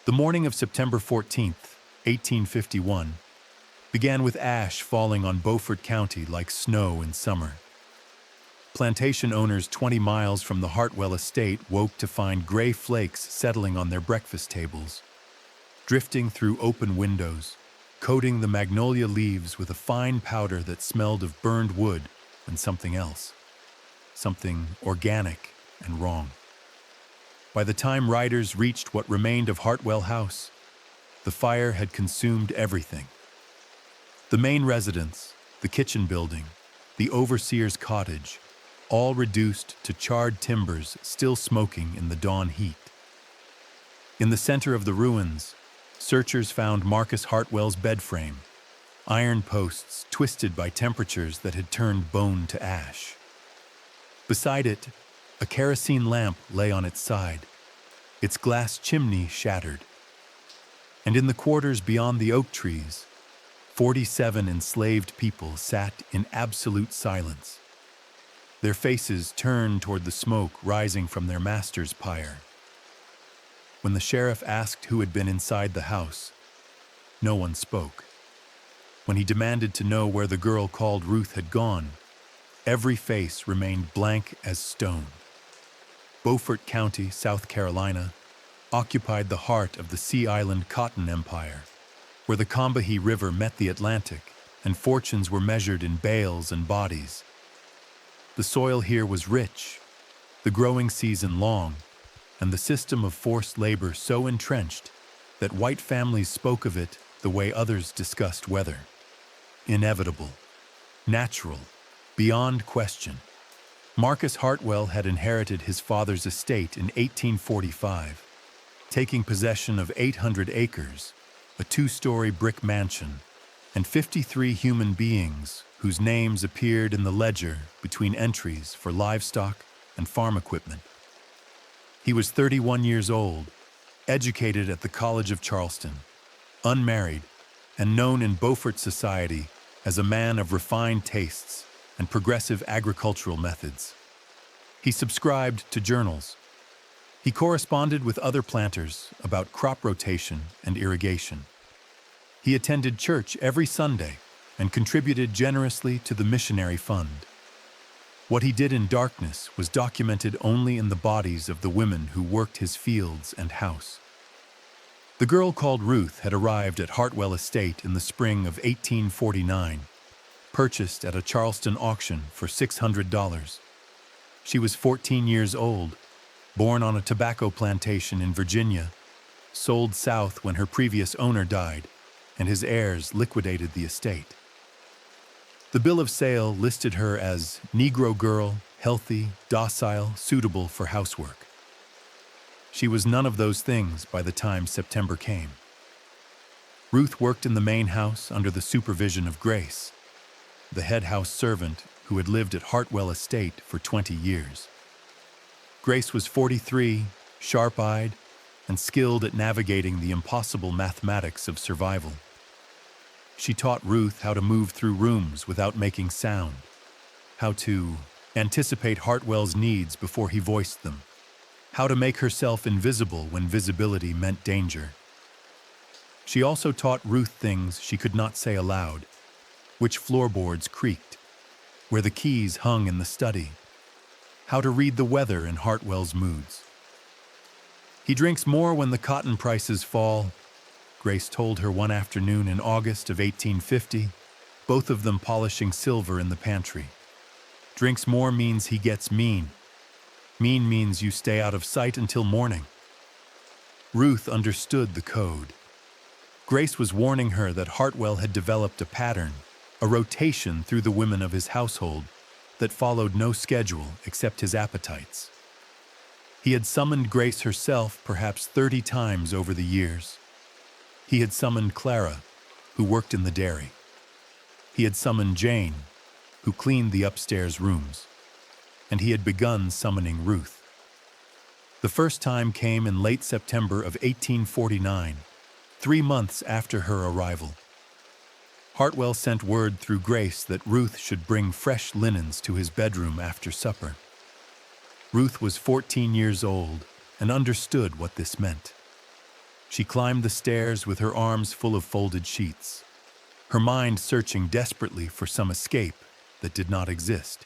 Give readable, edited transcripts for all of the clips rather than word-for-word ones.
The morning of September 14th, 1851, began with ash falling on Beaufort County like snow in summer. Plantation owners 20 miles from the Hartwell estate woke to find gray flakes settling on their breakfast tables, drifting through open windows, coating the magnolia leaves with a fine powder that smelled of burned wood and something else, something organic and wrong. By the time riders reached what remained of Hartwell House, the fire had consumed everything. The main residence, the kitchen building, the overseer's cottage, all reduced to charred timbers still smoking in the dawn heat. In the center of the ruins, searchers found Marcus Hartwell's bed frame, iron posts twisted by temperatures that had turned bone to ash. Beside it, a kerosene lamp lay on its side, its glass chimney shattered. And in the quarters beyond the oak trees, 47 enslaved people sat in absolute silence, their faces turned toward the smoke rising from their master's pyre. When the sheriff asked who had been inside the house, no one spoke. When he demanded to know where the girl called Ruth had gone, every face remained blank as stone. Beaufort County, South Carolina, occupied the heart of the Sea Island Cotton Empire, where the Combahee River met the Atlantic and fortunes were measured in bales and bodies. The soil here was rich, the growing season long, and the system of forced labor so entrenched that white families spoke of it the way others discussed weather. Inevitable, natural, beyond question. Marcus Hartwell had inherited his father's estate in 1845, taking possession of 800 acres, a 2-story brick mansion, and 53 human beings whose names appeared in the ledger between entries for livestock and farm equipment. He was 31 years old, educated at the College of Charleston, unmarried, and known in Beaufort society as a man of refined tastes and progressive agricultural methods. He subscribed to journals. He corresponded with other planters about crop rotation and irrigation. He attended church every Sunday and contributed generously to the missionary fund. What he did in darkness was documented only in the bodies of the women who worked his fields and house. The girl called Ruth had arrived at Hartwell Estate in the spring of 1849, purchased at a Charleston auction for $600. She was 14 years old, born on a tobacco plantation in Virginia, sold south when her previous owner died, and his heirs liquidated the estate. The bill of sale listed her as Negro girl, healthy, docile, suitable for housework. She was none of those things by the time September came. Ruth worked in the main house under the supervision of Grace, the head house servant who had lived at Hartwell Estate for 20 years. Grace was 43, sharp-eyed, and skilled at navigating the impossible mathematics of survival. She taught Ruth how to move through rooms without making sound, how to anticipate Hartwell's needs before he voiced them, how to make herself invisible when visibility meant danger. She also taught Ruth things she could not say aloud, which floorboards creaked, where the keys hung in the study, how to read the weather in Hartwell's moods. "He drinks more when the cotton prices fall," Grace told her one afternoon in August of 1850, both of them polishing silver in the pantry. "Drinks more means he gets mean. Mean means you stay out of sight until morning." Ruth understood the code. Grace was warning her that Hartwell had developed a pattern, a rotation through the women of his household that followed no schedule except his appetites. He had summoned Grace herself perhaps 30 times over the years. He had summoned Clara, who worked in the dairy. He had summoned Jane, who cleaned the upstairs rooms. And he had begun summoning Ruth. The first time came in late September of 1849, 3 months after her arrival. Hartwell sent word through Grace that Ruth should bring fresh linens to his bedroom after supper. Ruth was 14 years old and understood what this meant. She climbed the stairs with her arms full of folded sheets, her mind searching desperately for some escape that did not exist.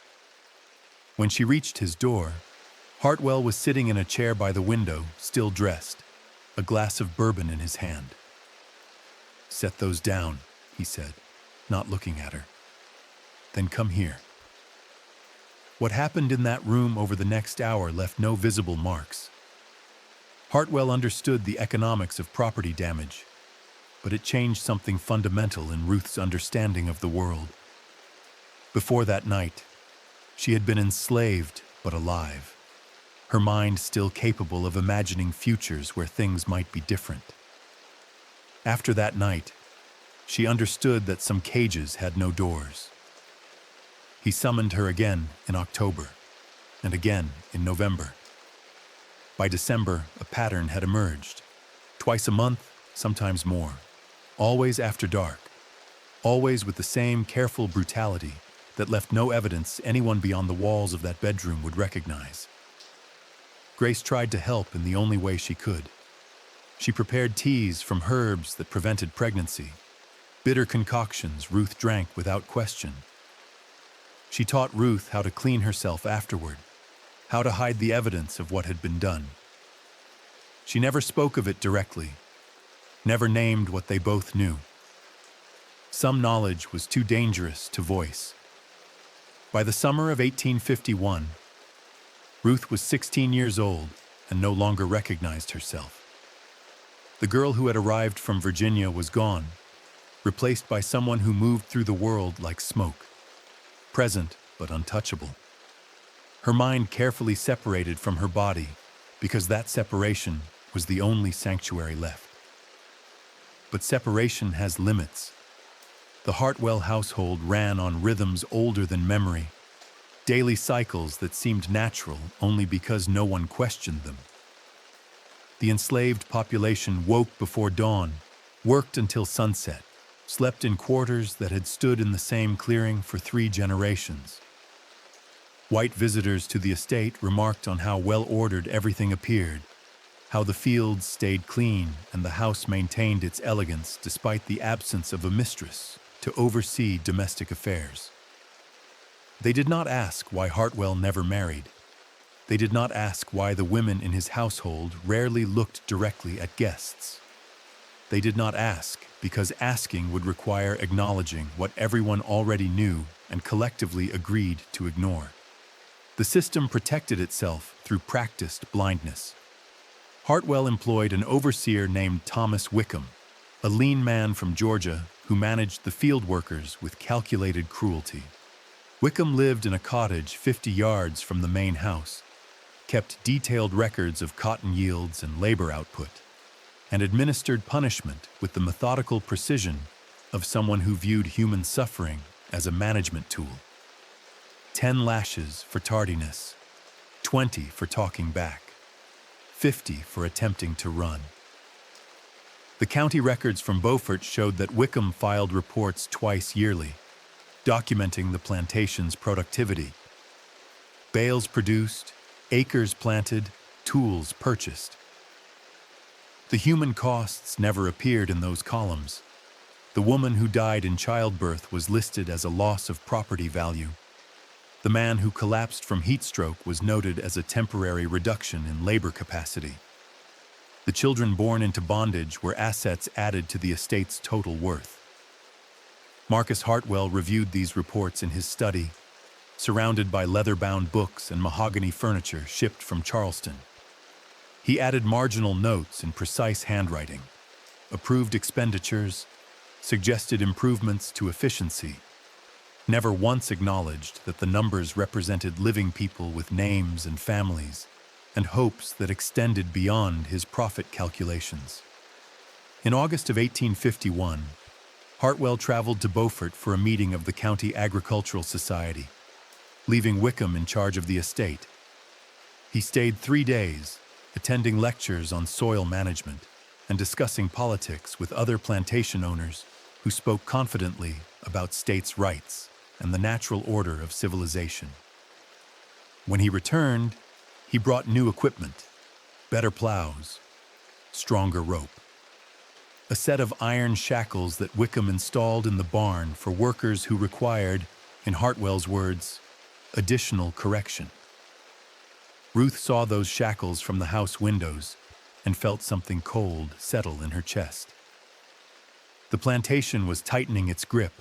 When she reached his door, Hartwell was sitting in a chair by the window, still dressed, a glass of bourbon in his hand. "Set those down," he said, not looking at her. "Then come here." What happened in that room over the next hour left no visible marks. Hartwell understood the economics of property damage, but it changed something fundamental in Ruth's understanding of the world. Before that night, she had been enslaved but alive, her mind still capable of imagining futures where things might be different. After that night, she understood that some cages had no doors. He summoned her again in October, and again in November. By December, a pattern had emerged. Twice a month, sometimes more. Always after dark. Always with the same careful brutality that left no evidence anyone beyond the walls of that bedroom would recognize. Grace tried to help in the only way she could. She prepared teas from herbs that prevented pregnancy, bitter concoctions Ruth drank without question. She taught Ruth how to clean herself afterward, how to hide the evidence of what had been done. She never spoke of it directly, never named what they both knew. Some knowledge was too dangerous to voice. By the summer of 1851, Ruth was 16 years old and no longer recognized herself. The girl who had arrived from Virginia was gone, replaced by someone who moved through the world like smoke, present but untouchable. Her mind carefully separated from her body because that separation was the only sanctuary left. But separation has limits. The Hartwell household ran on rhythms older than memory, daily cycles that seemed natural only because no one questioned them. The enslaved population woke before dawn, worked until sunset, slept in quarters that had stood in the same clearing for 3 generations. White visitors to the estate remarked on how well-ordered everything appeared, how the fields stayed clean and the house maintained its elegance despite the absence of a mistress to oversee domestic affairs. They did not ask why Hartwell never married. They did not ask why the women in his household rarely looked directly at guests. They did not ask because asking would require acknowledging what everyone already knew and collectively agreed to ignore. The system protected itself through practiced blindness. Hartwell employed an overseer named Thomas Wickham, a lean man from Georgia who managed the field workers with calculated cruelty. Wickham lived in a cottage 50 yards from the main house, kept detailed records of cotton yields and labor output, and administered punishment with the methodical precision of someone who viewed human suffering as a management tool. 10 lashes for tardiness, 20 for talking back, 50 for attempting to run. The county records from Beaufort showed that Wickham filed reports twice yearly, documenting the plantation's productivity. Bales produced, acres planted, tools purchased. The human costs never appeared in those columns. The woman who died in childbirth was listed as a loss of property value. The man who collapsed from heat stroke was noted as a temporary reduction in labor capacity. The children born into bondage were assets added to the estate's total worth. Marcus Hartwell reviewed these reports in his study, surrounded by leather-bound books and mahogany furniture shipped from Charleston. He added marginal notes in precise handwriting, approved expenditures, suggested improvements to efficiency, never once acknowledged that the numbers represented living people with names and families, and hopes that extended beyond his profit calculations. In August of 1851, Hartwell traveled to Beaufort for a meeting of the County Agricultural Society, leaving Wickham in charge of the estate. He stayed 3 days, attending lectures on soil management and discussing politics with other plantation owners who spoke confidently about states' rights and the natural order of civilization. When he returned, he brought new equipment, better plows, stronger rope. a set of iron shackles that Wickham installed in the barn for workers who required, in Hartwell's words, additional correction. Ruth saw those shackles from the house windows and felt something cold settle in her chest. The plantation was tightening its grip.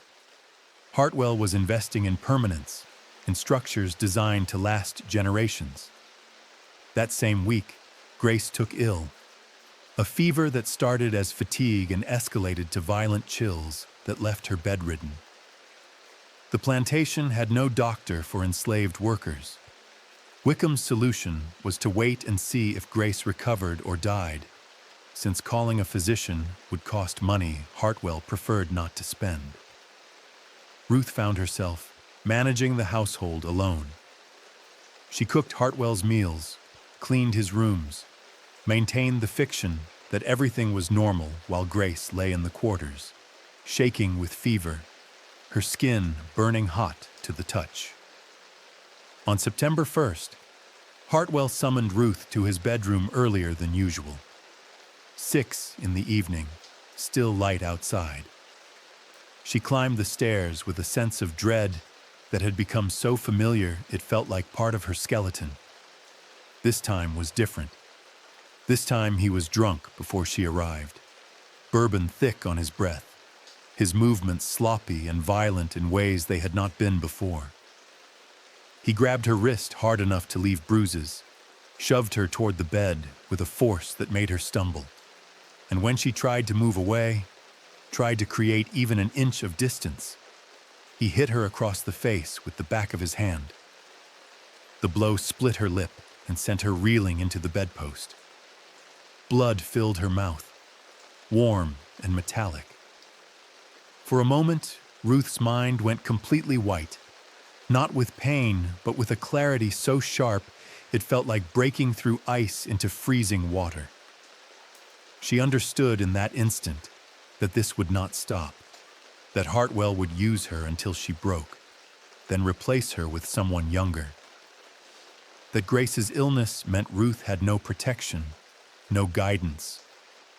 Hartwell was investing in permanence, in structures designed to last generations. That same week, Grace took ill. A fever that started as fatigue and escalated to violent chills that left her bedridden. The plantation had no doctor for enslaved workers. Wickham's solution was to wait and see if Grace recovered or died. Since calling a physician would cost money Hartwell preferred not to spend. Ruth found herself managing the household alone. She cooked Hartwell's meals, cleaned his rooms, maintained the fiction that everything was normal while Grace lay in the quarters, shaking with fever, her skin burning hot to the touch. On September 1st, Hartwell summoned Ruth to his bedroom earlier than usual. 6 in the evening, still light outside. She climbed the stairs with a sense of dread that had become so familiar it felt like part of her skeleton. This time was different. This time he was drunk before she arrived, bourbon thick on his breath, his movements sloppy and violent in ways they had not been before. He grabbed her wrist hard enough to leave bruises, shoved her toward the bed with a force that made her stumble. And when she tried to move away, tried to create even an inch of distance, he hit her across the face with the back of his hand. The blow split her lip and sent her reeling into the bedpost. Blood filled her mouth, warm and metallic. For a moment, Ruth's mind went completely white, not with pain, but with a clarity so sharp it felt like breaking through ice into freezing water. She understood in that instant that this would not stop, that Hartwell would use her until she broke, then replace her with someone younger. That Grace's illness meant Ruth had no protection, no guidance,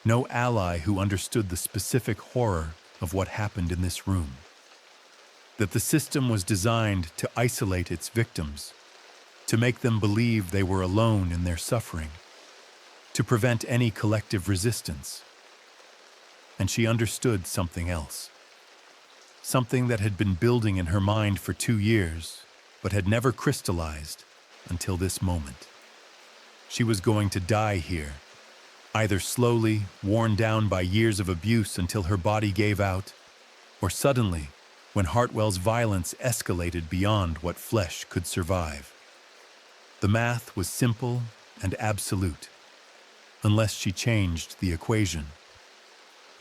no ally who understood the specific horror of what happened in this room. That the system was designed to isolate its victims, to make them believe they were alone in their suffering, to prevent any collective resistance. And she understood something else. Something that had been building in her mind for 2 years, but had never crystallized until this moment. She was going to die here, either slowly, worn down by years of abuse until her body gave out, or suddenly, when Hartwell's violence escalated beyond what flesh could survive. The math was simple and absolute, unless she changed the equation.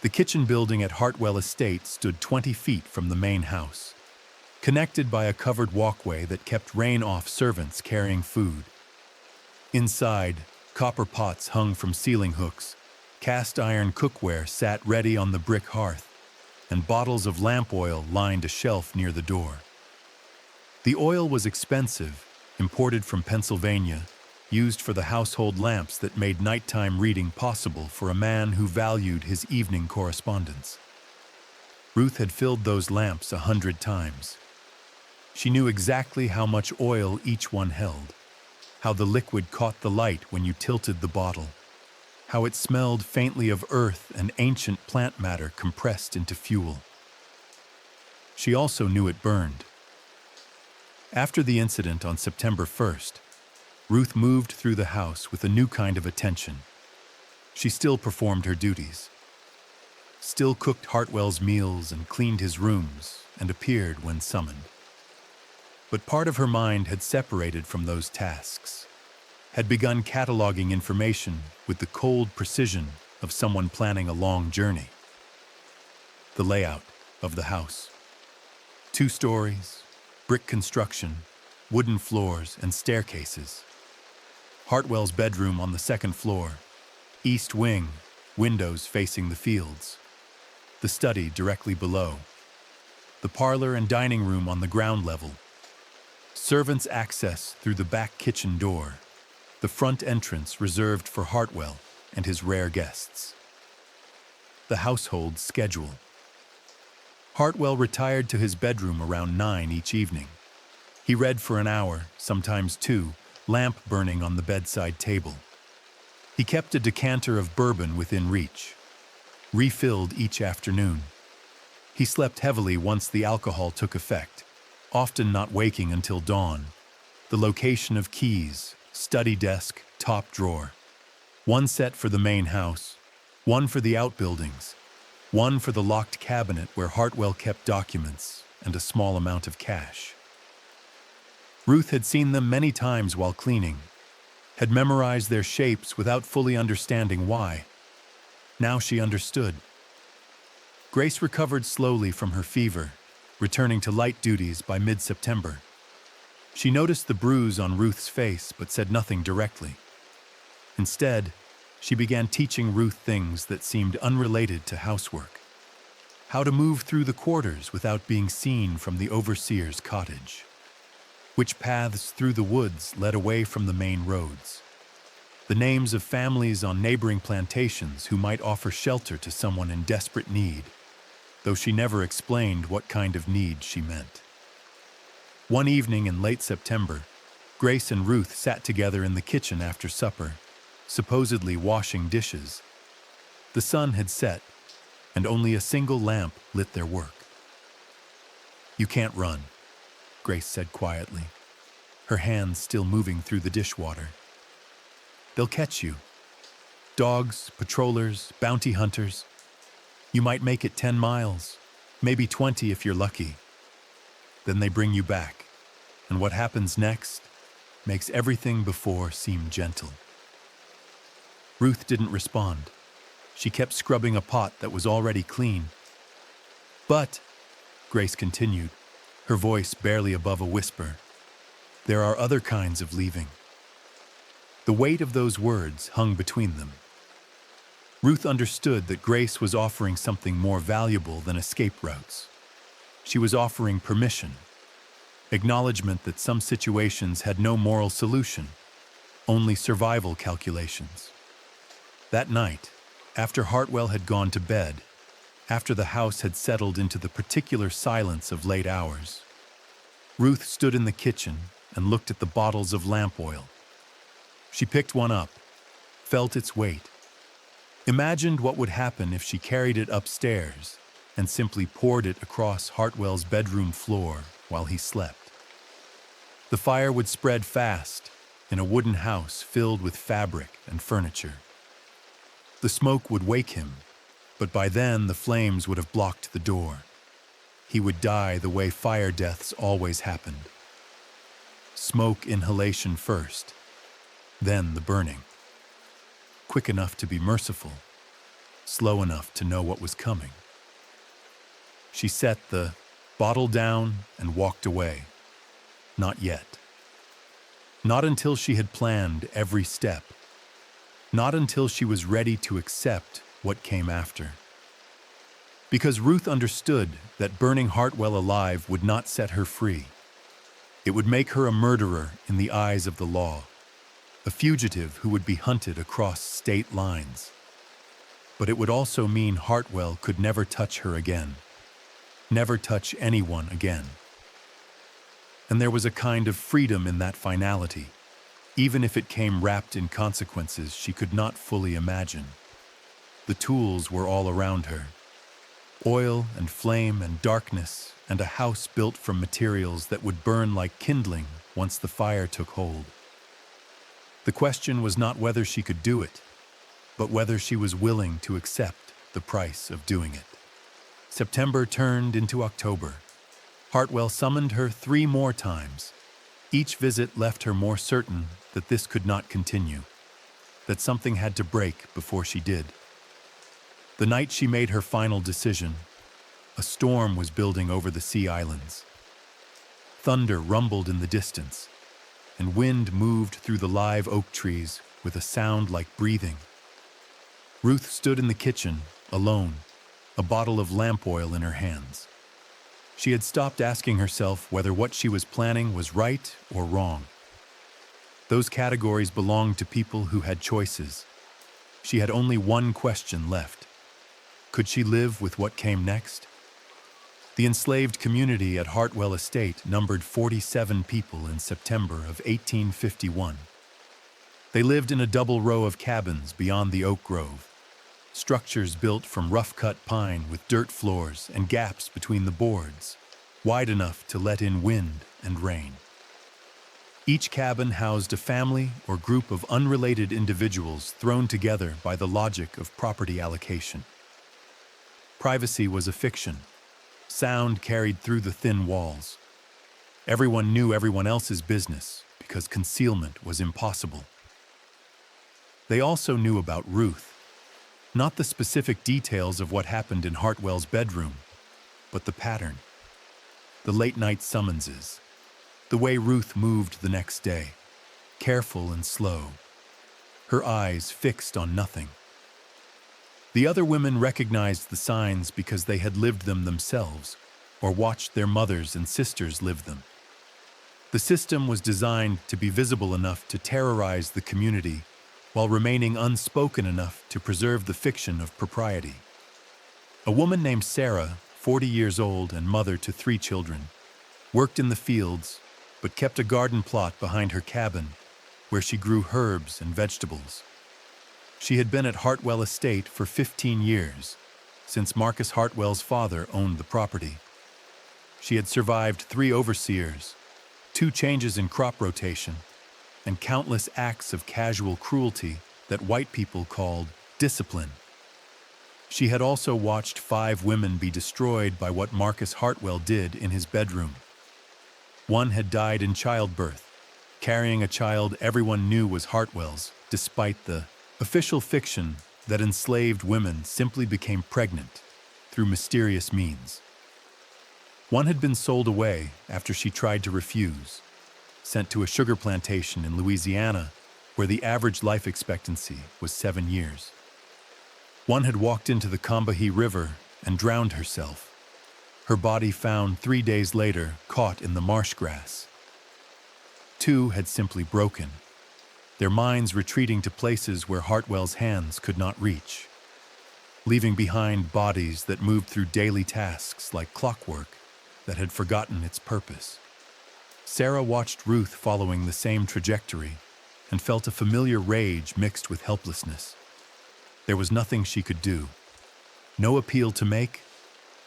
The kitchen building at Hartwell Estate stood 20 feet from the main house, connected by a covered walkway that kept rain off servants carrying food. Inside, copper pots hung from ceiling hooks, cast iron cookware sat ready on the brick hearth, and bottles of lamp oil lined a shelf near the door. The oil was expensive, imported from Pennsylvania, used for the household lamps that made nighttime reading possible for a man who valued his evening correspondence. Ruth had filled those lamps 100 times. She knew exactly how much oil each one held, how the liquid caught the light when you tilted the bottle, how it smelled faintly of earth and ancient plant matter compressed into fuel. She also knew it burned. After the incident on September 1st, Ruth moved through the house with a new kind of attention. She still performed her duties, still cooked Hartwell's meals and cleaned his rooms and appeared when summoned. But part of her mind had separated from those tasks, had begun cataloging information with the cold precision of someone planning a long journey. The layout of the house. 2 stories, brick construction, wooden floors and staircases. Hartwell's bedroom on the 2nd floor, east wing, windows facing the fields. The study directly below. The parlor and dining room on the ground level. Servants' access through the back kitchen door. The front entrance reserved for Hartwell and his rare guests. the household's schedule. Hartwell retired to his bedroom around 9 each evening. He read for an hour, sometimes 2, lamp burning on the bedside table. He kept a decanter of bourbon within reach, refilled each afternoon. He slept heavily once the alcohol took effect, often not waking until dawn. The location of keys, study desk, top drawer. One set for the main house, one for the outbuildings, one for the locked cabinet where Hartwell kept documents and a small amount of cash. Ruth had seen them many times while cleaning, had memorized their shapes without fully understanding why. Now she understood. Grace recovered slowly from her fever, returning to light duties by mid-September. She noticed the bruise on Ruth's face but said nothing directly. Instead, she began teaching Ruth things that seemed unrelated to housework. How to move through the quarters without being seen from the overseer's cottage. Which paths through the woods led away from the main roads. The names of families on neighboring plantations who might offer shelter to someone in desperate need, though she never explained what kind of need she meant. One evening in late September, Grace and Ruth sat together in the kitchen after supper, supposedly washing dishes. The sun had set, and only a single lamp lit their work. "You can't run," Grace said quietly, her hands still moving through the dishwater. "They'll catch you. Dogs, patrollers, bounty hunters. You might make it 10 miles, maybe 20 if you're lucky. Then they bring you back, and what happens next makes everything before seem gentle." Ruth didn't respond. She kept scrubbing a pot that was already clean. "But," Grace continued, her voice barely above a whisper, "there are other kinds of leaving." The weight of those words hung between them. Ruth understood that Grace was offering something more valuable than escape routes. She was offering permission, acknowledgement that some situations had no moral solution, only survival calculations. That night, after Hartwell had gone to bed, after the house had settled into the particular silence of late hours, Ruth stood in the kitchen and looked at the bottles of lamp oil. She picked one up, felt its weight, imagined what would happen if she carried it upstairs and simply poured it across Hartwell's bedroom floor while he slept. The fire would spread fast in a wooden house filled with fabric and furniture. The smoke would wake him, but by then the flames would have blocked the door. He would die the way fire deaths always happened. Smoke inhalation first, then the burning. Quick enough to be merciful, slow enough to know what was coming. She set the bottle down and walked away. Not yet. Not until she had planned every step. Not until she was ready to accept what came after. Because Ruth understood that burning Hartwell alive would not set her free. It would make her a murderer in the eyes of the law, a fugitive who would be hunted across state lines. But it would also mean Hartwell could never touch her again, never touch anyone again. And there was a kind of freedom in that finality, even if it came wrapped in consequences she could not fully imagine. The tools were all around her. Oil and flame and darkness and a house built from materials that would burn like kindling once the fire took hold. The question was not whether she could do it, but whether she was willing to accept the price of doing it. September turned into October. Hartwell summoned her 3 more times. Each visit left her more certain that this could not continue, that something had to break before she did. The night she made her final decision, a storm was building over the Sea Islands. Thunder rumbled in the distance, and wind moved through the live oak trees with a sound like breathing. Ruth stood in the kitchen, alone, a bottle of lamp oil in her hands. She had stopped asking herself whether what she was planning was right or wrong. Those categories belonged to people who had choices. She had only one question left. Could she live with what came next? The enslaved community at Hartwell Estate numbered 47 people in September of 1851. They lived in a double row of cabins beyond the oak grove, structures built from rough-cut pine with dirt floors and gaps between the boards, wide enough to let in wind and rain. Each cabin housed a family or group of unrelated individuals thrown together by the logic of property allocation. Privacy was a fiction. Sound carried through the thin walls. Everyone knew everyone else's business because concealment was impossible. They also knew about Ruth, not the specific details of what happened in Hartwell's bedroom, but the pattern, the late-night summonses, the way Ruth moved the next day, careful and slow, her eyes fixed on nothing. The other women recognized the signs because they had lived them themselves or watched their mothers and sisters live them. The system was designed to be visible enough to terrorize the community while remaining unspoken enough to preserve the fiction of propriety. A woman named Sarah, 40 years old and mother to 3 children, worked in the fields but kept a garden plot behind her cabin where she grew herbs and vegetables. She had been at Hartwell Estate for 15 years, since Marcus Hartwell's father owned the property. She had survived 3 overseers, 2 changes in crop rotation, and countless acts of casual cruelty that white people called discipline. She had also watched 5 women be destroyed by what Marcus Hartwell did in his bedroom. One had died in childbirth, carrying a child everyone knew was Hartwell's, despite the official fiction that enslaved women simply became pregnant through mysterious means. One had been sold away after she tried to refuse, sent to a sugar plantation in Louisiana where the average life expectancy was 7 years. One had walked into the Combahee River and drowned herself, her body found 3 days later caught in the marsh grass. 2 had simply broken, their minds retreating to places where Hartwell's hands could not reach, leaving behind bodies that moved through daily tasks like clockwork that had forgotten its purpose. Sarah watched Ruth following the same trajectory and felt a familiar rage mixed with helplessness. There was nothing she could do. No appeal to make,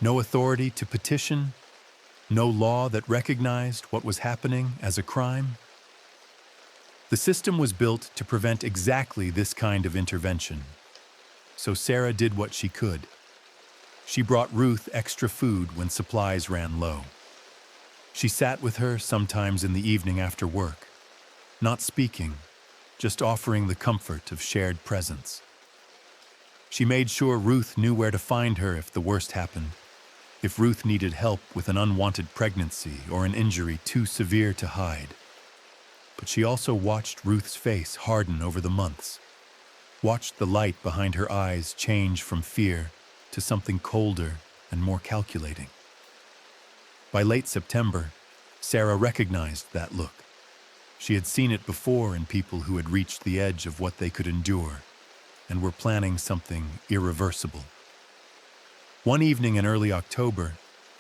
no authority to petition, no law that recognized what was happening as a crime. The system was built to prevent exactly this kind of intervention. So Sarah did what she could. She brought Ruth extra food when supplies ran low. She sat with her sometimes in the evening after work, not speaking, just offering the comfort of shared presence. She made sure Ruth knew where to find her if the worst happened, if Ruth needed help with an unwanted pregnancy or an injury too severe to hide. But she also watched Ruth's face harden over the months, watched the light behind her eyes change from fear to something colder and more calculating. By late September, Sarah recognized that look. She had seen it before in people who had reached the edge of what they could endure and were planning something irreversible. One evening in early October,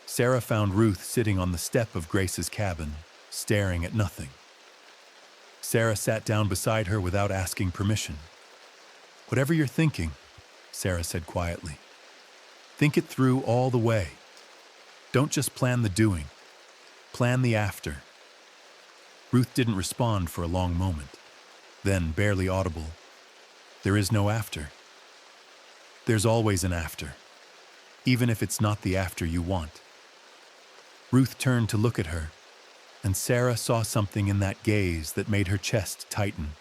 Sarah found Ruth sitting on the step of Grace's cabin, staring at nothing. Sarah sat down beside her without asking permission. "Whatever you're thinking," Sarah said quietly, "think it through all the way. Don't just plan the doing, plan the after." Ruth didn't respond for a long moment. Then, barely audible, "There is no after. There's always an after, even if it's not the after you want." Ruth turned to look at her, and Sarah saw something in that gaze that made her chest tighten.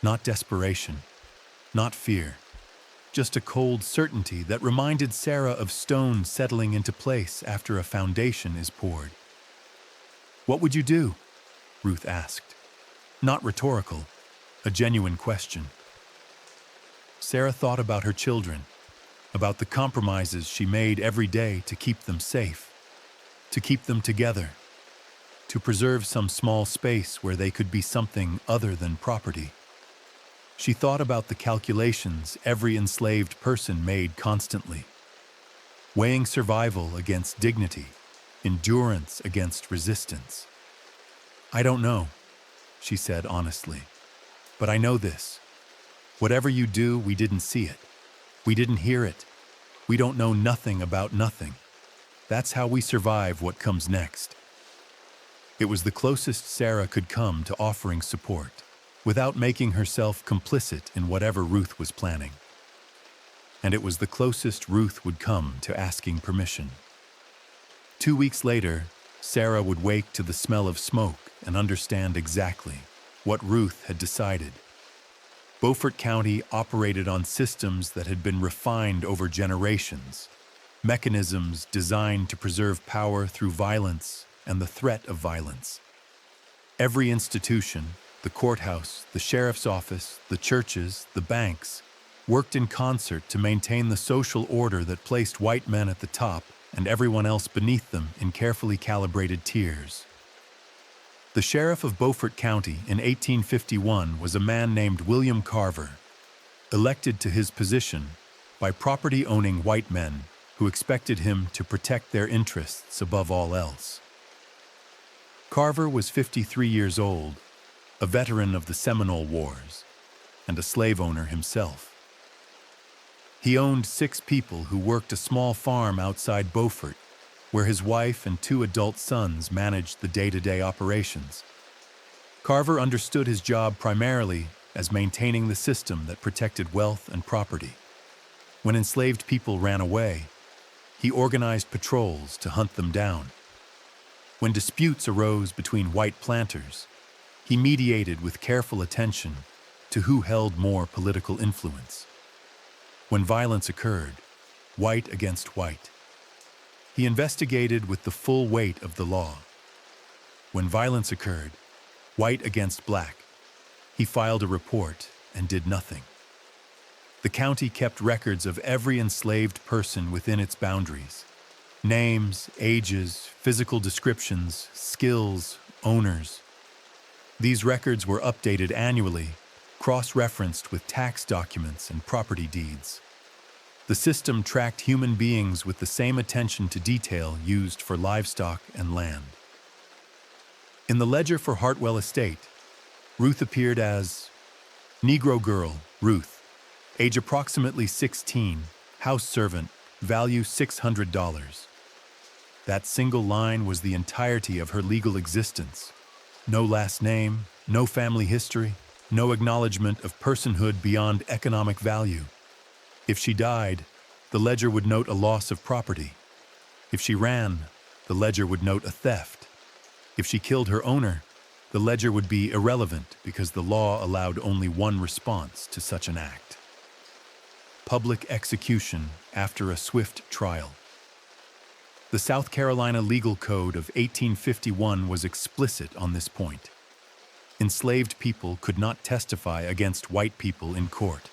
Not desperation, not fear, just a cold certainty that reminded Sarah of stone settling into place after a foundation is poured. "What would you do?" Ruth asked. Not rhetorical, a genuine question. Sarah thought about her children, about the compromises she made every day to keep them safe, to keep them together, to preserve some small space where they could be something other than property. She thought about the calculations every enslaved person made constantly, weighing survival against dignity, endurance against resistance. "I don't know," she said honestly, "but I know this. Whatever you do, we didn't see it. We didn't hear it. We don't know nothing about nothing. That's how we survive what comes next." It was the closest Sarah could come to offering support, without making herself complicit in whatever Ruth was planning. And it was the closest Ruth would come to asking permission. 2 weeks later, Sarah would wake to the smell of smoke and understand exactly what Ruth had decided. Beaufort County operated on systems that had been refined over generations, mechanisms designed to preserve power through violence and the threat of violence. Every institution, the courthouse, the sheriff's office, the churches, the banks, worked in concert to maintain the social order that placed white men at the top and everyone else beneath them in carefully calibrated tiers. The sheriff of Beaufort County in 1851 was a man named William Carver, elected to his position by property-owning white men who expected him to protect their interests above all else. Carver was 53 years old, a veteran of the Seminole Wars, and a slave owner himself. He owned 6 people who worked a small farm outside Beaufort, where his wife and 2 adult sons managed the day-to-day operations. Carver understood his job primarily as maintaining the system that protected wealth and property. When enslaved people ran away, he organized patrols to hunt them down. When disputes arose between white planters, he mediated with careful attention to who held more political influence. When violence occurred, white against white, he investigated with the full weight of the law. When violence occurred, white against black, he filed a report and did nothing. The county kept records of every enslaved person within its boundaries: names, ages, physical descriptions, skills, owners. These records were updated annually, cross-referenced with tax documents and property deeds. The system tracked human beings with the same attention to detail used for livestock and land. In the ledger for Hartwell Estate, Ruth appeared as Negro girl, Ruth, age approximately 16, house servant, value $600. That single line was the entirety of her legal existence. No last name, no family history, no acknowledgement of personhood beyond economic value. If she died, the ledger would note a loss of property. If she ran, the ledger would note a theft. If she killed her owner, the ledger would be irrelevant because the law allowed only one response to such an act: public execution after a swift trial. The South Carolina Legal Code of 1851 was explicit on this point. Enslaved people could not testify against white people in court.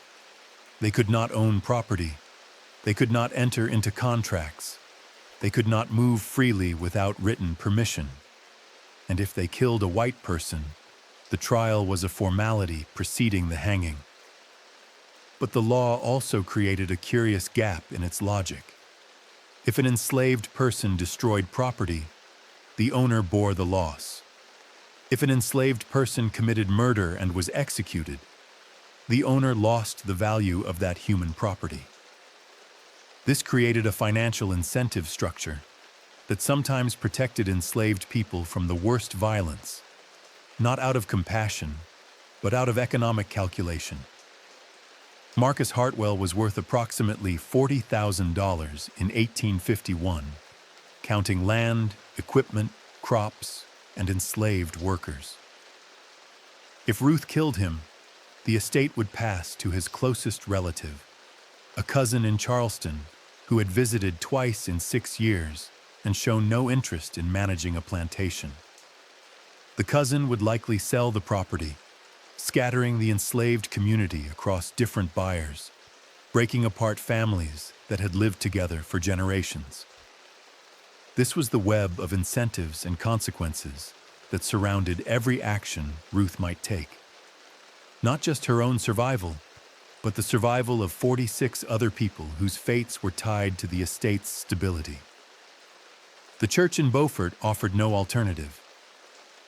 They could not own property. They could not enter into contracts. They could not move freely without written permission. And if they killed a white person, the trial was a formality preceding the hanging. But the law also created a curious gap in its logic. If an enslaved person destroyed property, the owner bore the loss. If an enslaved person committed murder and was executed, the owner lost the value of that human property. This created a financial incentive structure that sometimes protected enslaved people from the worst violence, not out of compassion, but out of economic calculation. Marcus Hartwell was worth approximately $40,000 in 1851, counting land, equipment, crops, and enslaved workers. If Ruth killed him, the estate would pass to his closest relative, a cousin in Charleston who had visited twice in 6 years and shown no interest in managing a plantation. The cousin would likely sell the property, scattering the enslaved community across different buyers, breaking apart families that had lived together for generations. This was the web of incentives and consequences that surrounded every action Ruth might take. Not just her own survival, but the survival of 46 other people whose fates were tied to the estate's stability. The church in Beaufort offered no alternative.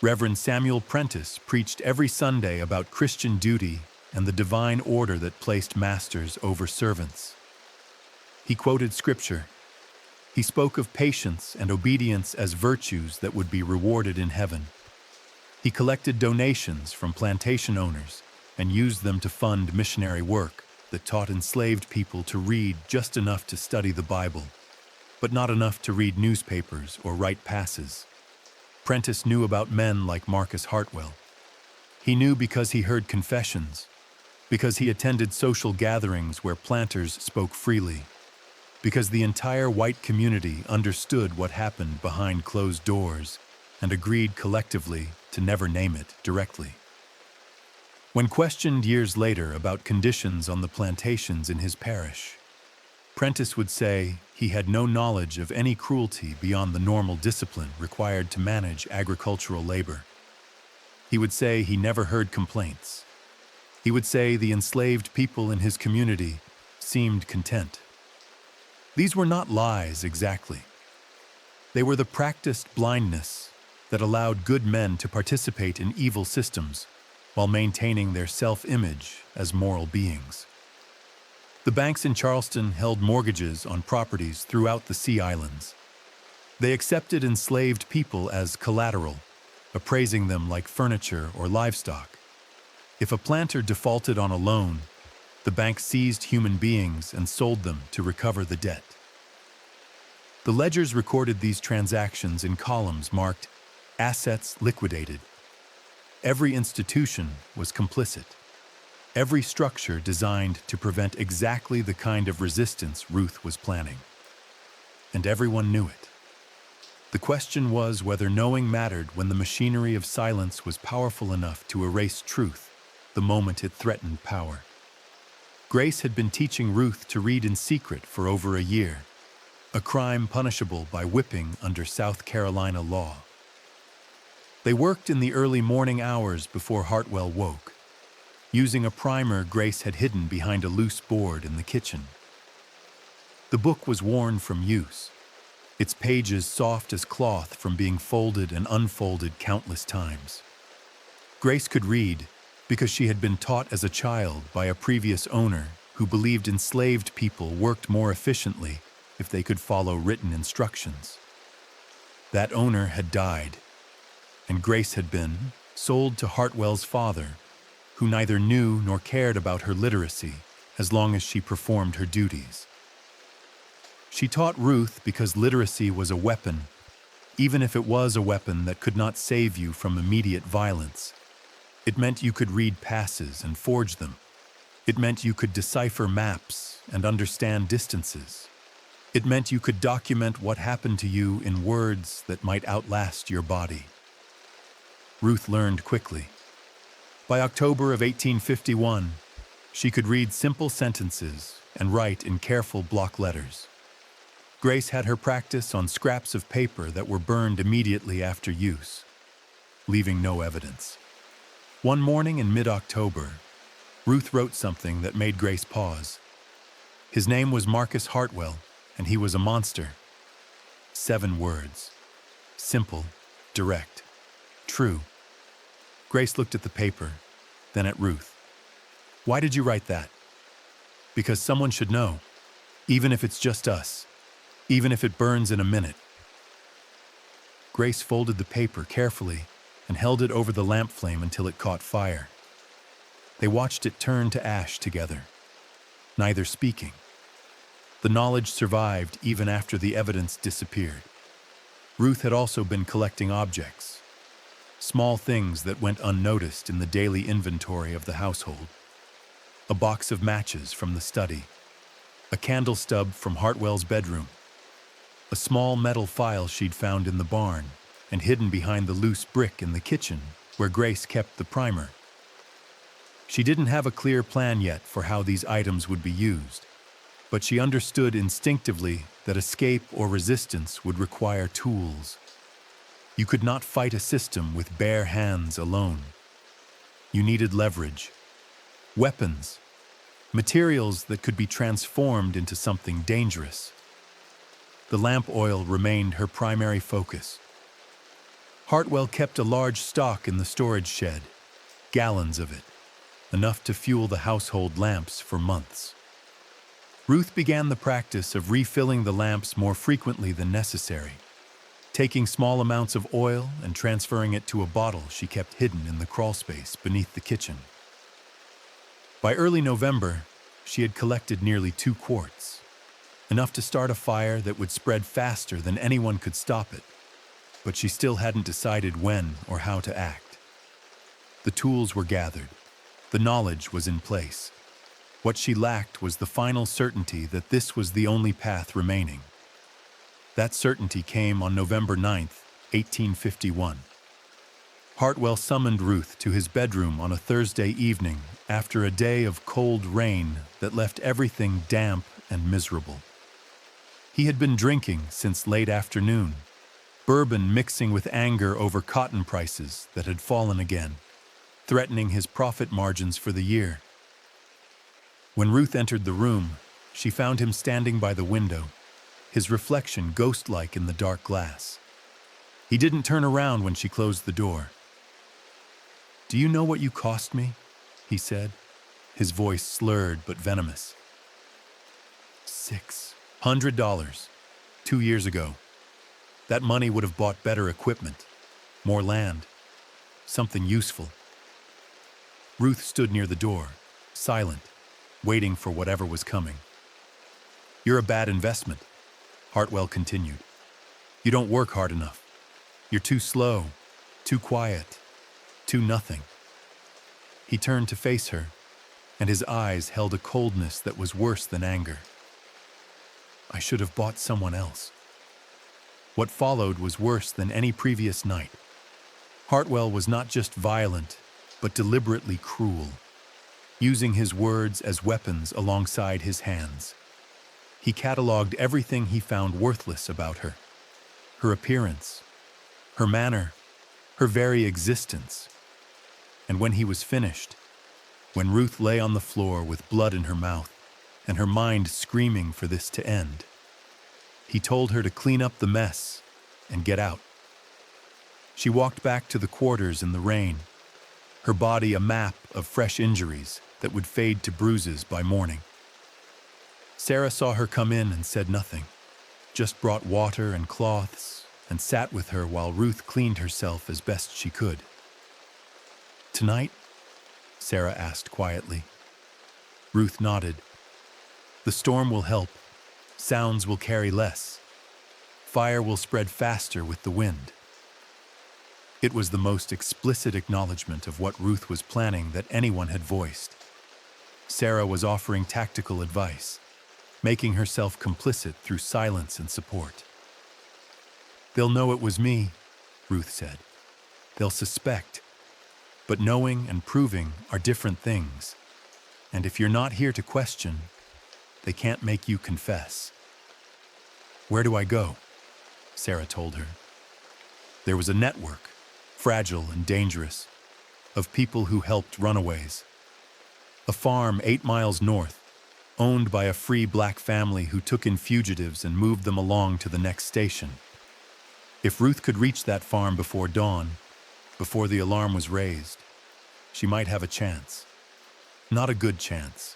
Reverend Samuel Prentice preached every Sunday about Christian duty and the divine order that placed masters over servants. He quoted scripture. He spoke of patience and obedience as virtues that would be rewarded in heaven. He collected donations from plantation owners and used them to fund missionary work that taught enslaved people to read just enough to study the Bible, but not enough to read newspapers or write passes. Prentice knew about men like Marcus Hartwell. He knew because he heard confessions, because he attended social gatherings where planters spoke freely, because the entire white community understood what happened behind closed doors and agreed collectively to never name it directly. When questioned years later about conditions on the plantations in his parish, Prentice would say he had no knowledge of any cruelty beyond the normal discipline required to manage agricultural labor. He would say he never heard complaints. He would say the enslaved people in his community seemed content. These were not lies exactly. They were the practiced blindness that allowed good men to participate in evil systems while maintaining their self-image as moral beings. The banks in Charleston held mortgages on properties throughout the Sea Islands. They accepted enslaved people as collateral, appraising them like furniture or livestock. If a planter defaulted on a loan, the bank seized human beings and sold them to recover the debt. The ledgers recorded these transactions in columns marked "Assets Liquidated." Every institution was complicit. Every structure designed to prevent exactly the kind of resistance Ruth was planning. And everyone knew it. The question was whether knowing mattered when the machinery of silence was powerful enough to erase truth the moment it threatened power. Grace had been teaching Ruth to read in secret for over a year, a crime punishable by whipping under South Carolina law. They worked in the early morning hours before Hartwell woke, using a primer Grace had hidden behind a loose board in the kitchen. The book was worn from use, its pages soft as cloth from being folded and unfolded countless times. Grace could read because she had been taught as a child by a previous owner who believed enslaved people worked more efficiently if they could follow written instructions. That owner had died, and Grace had been sold to Hartwell's father, who neither knew nor cared about her literacy as long as she performed her duties. She taught Ruth because literacy was a weapon, even if it was a weapon that could not save you from immediate violence. It meant you could read passes and forge them. It meant you could decipher maps and understand distances. It meant you could document what happened to you in words that might outlast your body. Ruth learned quickly. By October of 1851, she could read simple sentences and write in careful block letters. Grace had her practice on scraps of paper that were burned immediately after use, leaving no evidence. One morning in mid-October, Ruth wrote something that made Grace pause. His name was Marcus Hartwell, and he was a monster. 7 words. Simple, direct, true. Grace looked at the paper, then at Ruth. Why did you write that? Because someone should know, even if it's just us, even if it burns in a minute. Grace folded the paper carefully and held it over the lamp flame until it caught fire. They watched it turn to ash together, neither speaking. The knowledge survived even after the evidence disappeared. Ruth had also been collecting objects, small things that went unnoticed in the daily inventory of the household. A box of matches from the study, a candle stub from Hartwell's bedroom, a small metal file she'd found in the barn and hidden behind the loose brick in the kitchen where Grace kept the primer. She didn't have a clear plan yet for how these items would be used, but she understood instinctively that escape or resistance would require tools. You could not fight a system with bare hands alone. You needed leverage, weapons, materials that could be transformed into something dangerous. The lamp oil remained her primary focus. Hartwell kept a large stock in the storage shed, gallons of it, enough to fuel the household lamps for months. Ruth began the practice of refilling the lamps more frequently than necessary, taking small amounts of oil and transferring it to a bottle she kept hidden in the crawlspace beneath the kitchen. By early November, she had collected nearly 2 quarts, enough to start a fire that would spread faster than anyone could stop it, but she still hadn't decided when or how to act. The tools were gathered. The knowledge was in place. What she lacked was the final certainty that this was the only path remaining. That certainty came on November 9th, 1851. Hartwell summoned Ruth to his bedroom on a Thursday evening after a day of cold rain that left everything damp and miserable. He had been drinking since late afternoon, bourbon mixing with anger over cotton prices that had fallen again, threatening his profit margins for the year. When Ruth entered the room, she found him standing by the window, his reflection ghost-like in the dark glass. He didn't turn around when she closed the door. "Do you know what you cost me?" he said, his voice slurred but venomous. $600, 2 years ago. That money would have bought better equipment, more land, something useful. Ruth stood near the door, silent, waiting for whatever was coming. "You're a bad investment," Hartwell continued. "You don't work hard enough. You're too slow, too quiet, too nothing." He turned to face her, and his eyes held a coldness that was worse than anger. "I should have bought someone else." What followed was worse than any previous night. Hartwell was not just violent, but deliberately cruel, using his words as weapons alongside his hands. He cataloged everything he found worthless about her: her appearance, her manner, her very existence. And when he was finished, when Ruth lay on the floor with blood in her mouth and her mind screaming for this to end, he told her to clean up the mess and get out. She walked back to the quarters in the rain, her body a map of fresh injuries that would fade to bruises by morning. Sarah saw her come in and said nothing, just brought water and cloths and sat with her while Ruth cleaned herself as best she could. "Tonight?" Sarah asked quietly. Ruth nodded. "The storm will help. Sounds will carry less. Fire will spread faster with the wind." It was the most explicit acknowledgement of what Ruth was planning that anyone had voiced. Sarah was offering tactical advice, making herself complicit through silence and support. "They'll know it was me," Ruth said. "They'll suspect. But knowing and proving are different things. And if you're not here to question, they can't make you confess." "Where do I go?" Sarah told her. There was a network, fragile and dangerous, of people who helped runaways. A farm 8 miles north, owned by a free black family who took in fugitives and moved them along to the next station. If Ruth could reach that farm before dawn, before the alarm was raised, she might have a chance. Not a good chance.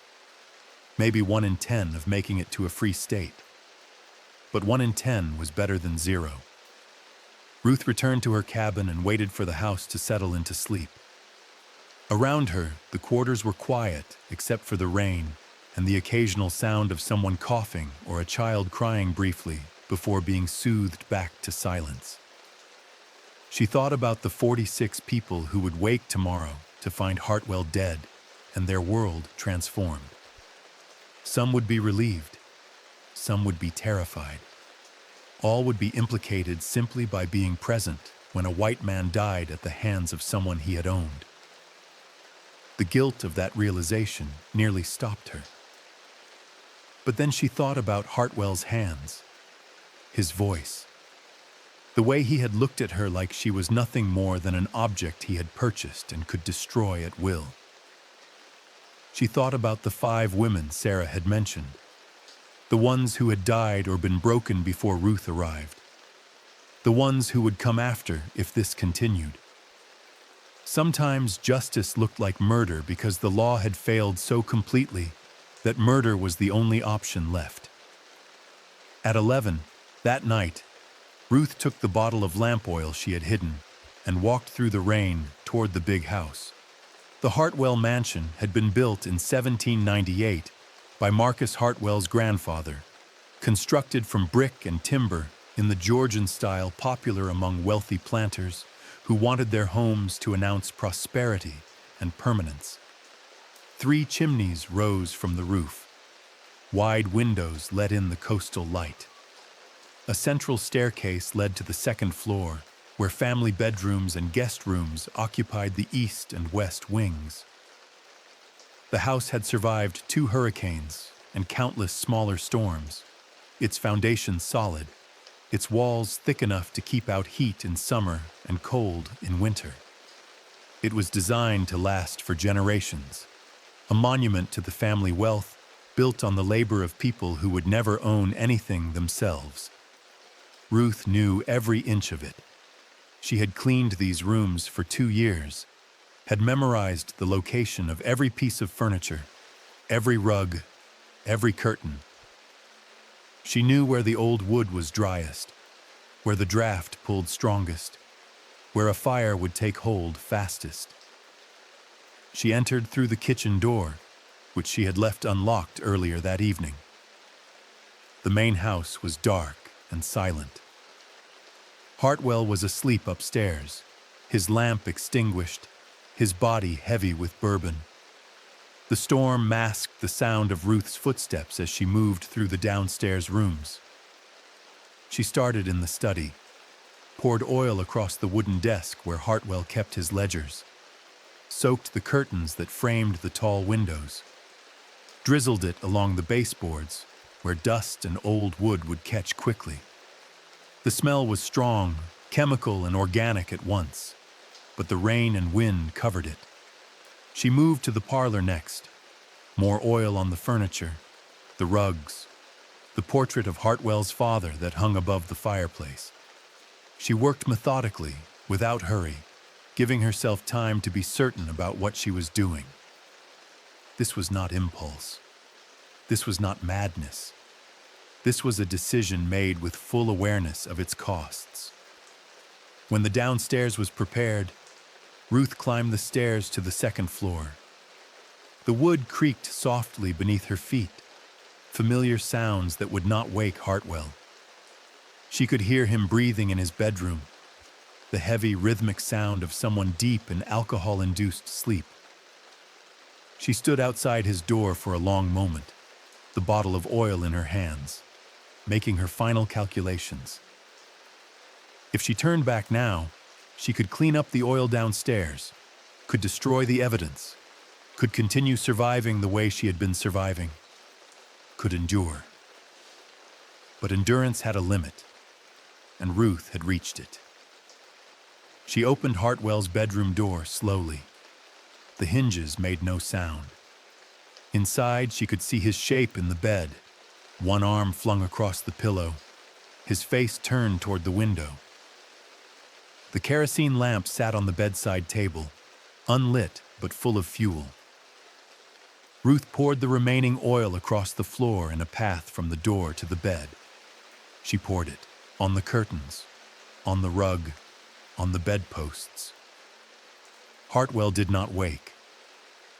Maybe 1 in 10 of making it to a free state. But 1 in 10 was better than 0. Ruth returned to her cabin and waited for the house to settle into sleep. Around her, the quarters were quiet except for the rain and the occasional sound of someone coughing or a child crying briefly before being soothed back to silence. She thought about the 46 people who would wake tomorrow to find Hartwell dead and their world transformed. Some would be relieved. Some would be terrified. All would be implicated simply by being present when a white man died at the hands of someone he had owned. The guilt of that realization nearly stopped her. But then she thought about Hartwell's hands, his voice, the way he had looked at her like she was nothing more than an object he had purchased and could destroy at will. She thought about the 5 women Sarah had mentioned, the ones who had died or been broken before Ruth arrived, the ones who would come after if this continued. Sometimes justice looked like murder because the law had failed so completely that murder was the only option left. At 11, that night, Ruth took the bottle of lamp oil she had hidden and walked through the rain toward the big house. The Hartwell mansion had been built in 1798 by Marcus Hartwell's grandfather, constructed from brick and timber in the Georgian style popular among wealthy planters who wanted their homes to announce prosperity and permanence. 3 chimneys rose from the roof. Wide windows let in the coastal light. A central staircase led to the 2nd floor, where family bedrooms and guest rooms occupied the east and west wings. The house had survived 2 hurricanes and countless smaller storms, its foundations solid, its walls thick enough to keep out heat in summer and cold in winter. It was designed to last for generations, a monument to the family wealth built on the labor of people who would never own anything themselves. Ruth knew every inch of it. She had cleaned these rooms for 2 years, had memorized the location of every piece of furniture, every rug, every curtain. She knew where the old wood was driest, where the draft pulled strongest, where a fire would take hold fastest. She entered through the kitchen door, which she had left unlocked earlier that evening. The main house was dark and silent. Hartwell was asleep upstairs, his lamp extinguished, his body heavy with bourbon. The storm masked the sound of Ruth's footsteps as she moved through the downstairs rooms. She started in the study, poured oil across the wooden desk where Hartwell kept his ledgers, soaked the curtains that framed the tall windows, drizzled it along the baseboards where dust and old wood would catch quickly. The smell was strong, chemical and organic at once, but the rain and wind covered it. She moved to the parlor next. More oil on the furniture, the rugs, the portrait of Hartwell's father that hung above the fireplace. She worked methodically, without hurry, giving herself time to be certain about what she was doing. This was not impulse. This was not madness. This was a decision made with full awareness of its costs. When the downstairs was prepared, Ruth climbed the stairs to the 2nd floor. The wood creaked softly beneath her feet, familiar sounds that would not wake Hartwell. She could hear him breathing in his bedroom, the heavy rhythmic sound of someone deep in alcohol-induced sleep. She stood outside his door for a long moment, the bottle of oil in her hands, making her final calculations. If she turned back now, she could clean up the oil downstairs, could destroy the evidence, could continue surviving the way she had been surviving, could endure. But endurance had a limit, and Ruth had reached it. She opened Hartwell's bedroom door slowly. The hinges made no sound. Inside, she could see his shape in the bed, one arm flung across the pillow, his face turned toward the window. The kerosene lamp sat on the bedside table, unlit but full of fuel. Ruth poured the remaining oil across the floor in a path from the door to the bed. She poured it on the curtains, on the rug, on the bedposts. Hartwell did not wake.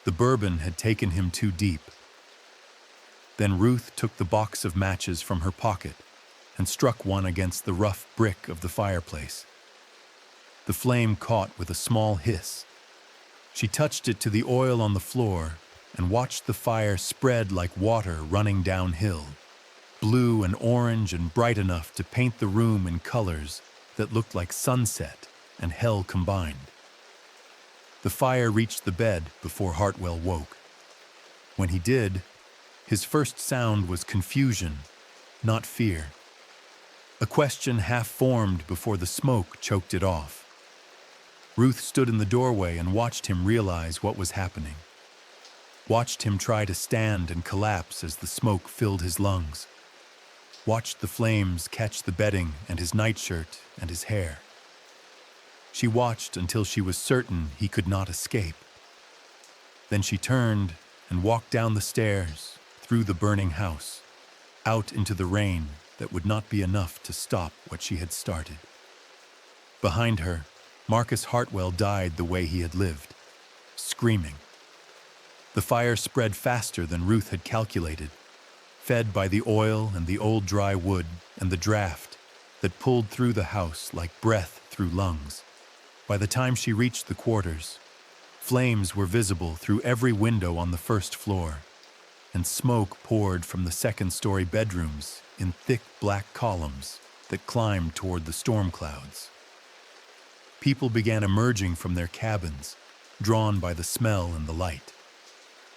The bourbon had taken him too deep. Then Ruth took the box of matches from her pocket and struck one against the rough brick of the fireplace. The flame caught with a small hiss. She touched it to the oil on the floor and watched the fire spread like water running downhill, blue and orange and bright enough to paint the room in colors that looked like sunset and hell combined. The fire reached the bed before Hartwell woke. When he did, his first sound was confusion, not fear. A question half formed before the smoke choked it off. Ruth stood in the doorway and watched him realize what was happening. watched him try to stand and collapse as the smoke filled his lungs, watched the flames catch the bedding and his nightshirt and his hair. She watched until she was certain he could not escape. Then she turned and walked down the stairs, through the burning house, out into the rain that would not be enough to stop what she had started. Behind her, Marcus Hartwell died the way he had lived, screaming. The fire spread faster than Ruth had calculated, fed by the oil and the old dry wood and the draft that pulled through the house like breath through lungs. By the time she reached the quarters, flames were visible through every window on the first floor, and smoke poured from the second-story bedrooms in thick black columns that climbed toward the storm clouds. People began emerging from their cabins, drawn by the smell and the light.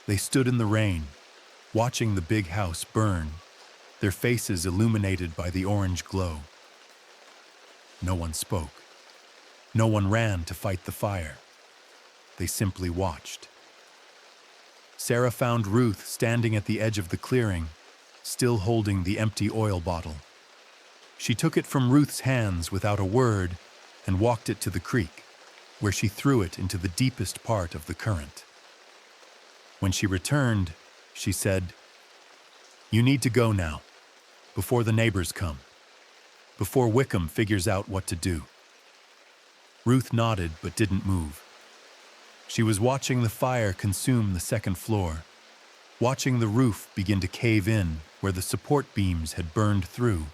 They stood in the rain, watching the big house burn, their faces illuminated by the orange glow. No one spoke. No one ran to fight the fire. They simply watched. Sarah found Ruth standing at the edge of the clearing, still holding the empty oil bottle. She took it from Ruth's hands without a word and walked it to the creek, where she threw it into the deepest part of the current. When she returned, she said, "You need to go now, before the neighbors come, before Wickham figures out what to do." Ruth nodded but didn't move. She was watching the fire consume the second floor, watching the roof begin to cave in where the support beams had burned through.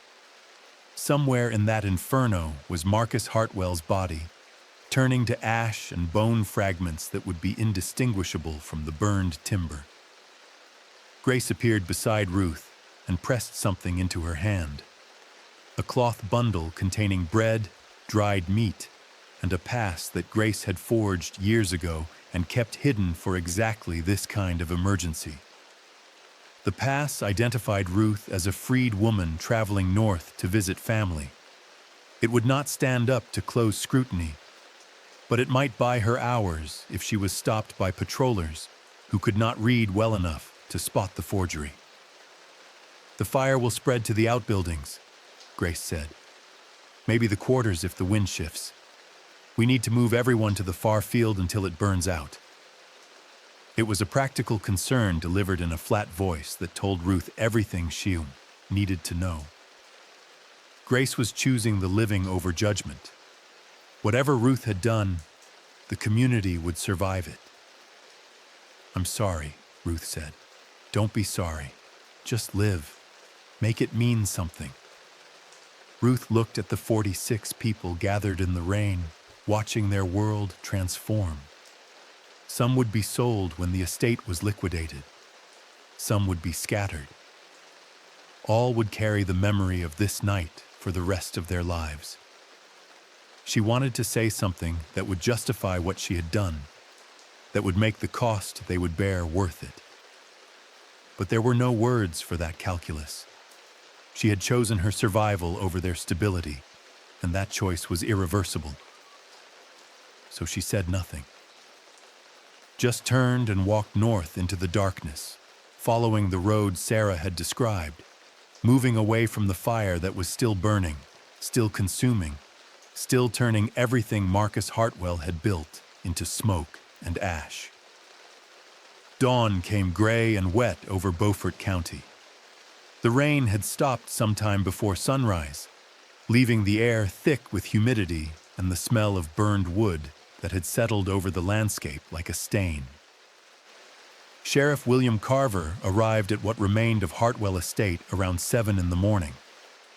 Somewhere in that inferno was Marcus Hartwell's body, turning to ash and bone fragments that would be indistinguishable from the burned timber. Grace appeared beside Ruth and pressed something into her hand. A cloth bundle containing bread, dried meat, and a pass that Grace had forged years ago and kept hidden for exactly this kind of emergency. The pass identified Ruth as a freed woman traveling north to visit family. It would not stand up to close scrutiny, but it might buy her hours if she was stopped by patrollers who could not read well enough to spot the forgery. "The fire will spread to the outbuildings," Grace said. "Maybe the quarters if the wind shifts. We need to move everyone to the far field until it burns out." It was a practical concern delivered in a flat voice that told Ruth everything she needed to know. Grace was choosing the living over judgment. Whatever Ruth had done, the community would survive it. "I'm sorry," Ruth said. "Don't be sorry. Just live. Make it mean something." Ruth looked at the 46 people gathered in the rain, watching their world transform. Some would be sold when the estate was liquidated. Some would be scattered. All would carry the memory of this night for the rest of their lives. She wanted to say something that would justify what she had done, that would make the cost they would bear worth it. But there were no words for that calculus. She had chosen her survival over their stability, and that choice was irreversible. So she said nothing. Just turned and walked north into the darkness, following the road Sarah had described, moving away from the fire that was still burning, still consuming, still turning everything Marcus Hartwell had built into smoke and ash. Dawn came gray and wet over Beaufort County. The rain had stopped sometime before sunrise, leaving the air thick with humidity and the smell of burned wood that had settled over the landscape like a stain. Sheriff William Carver arrived at what remained of Hartwell Estate around 7 in the morning,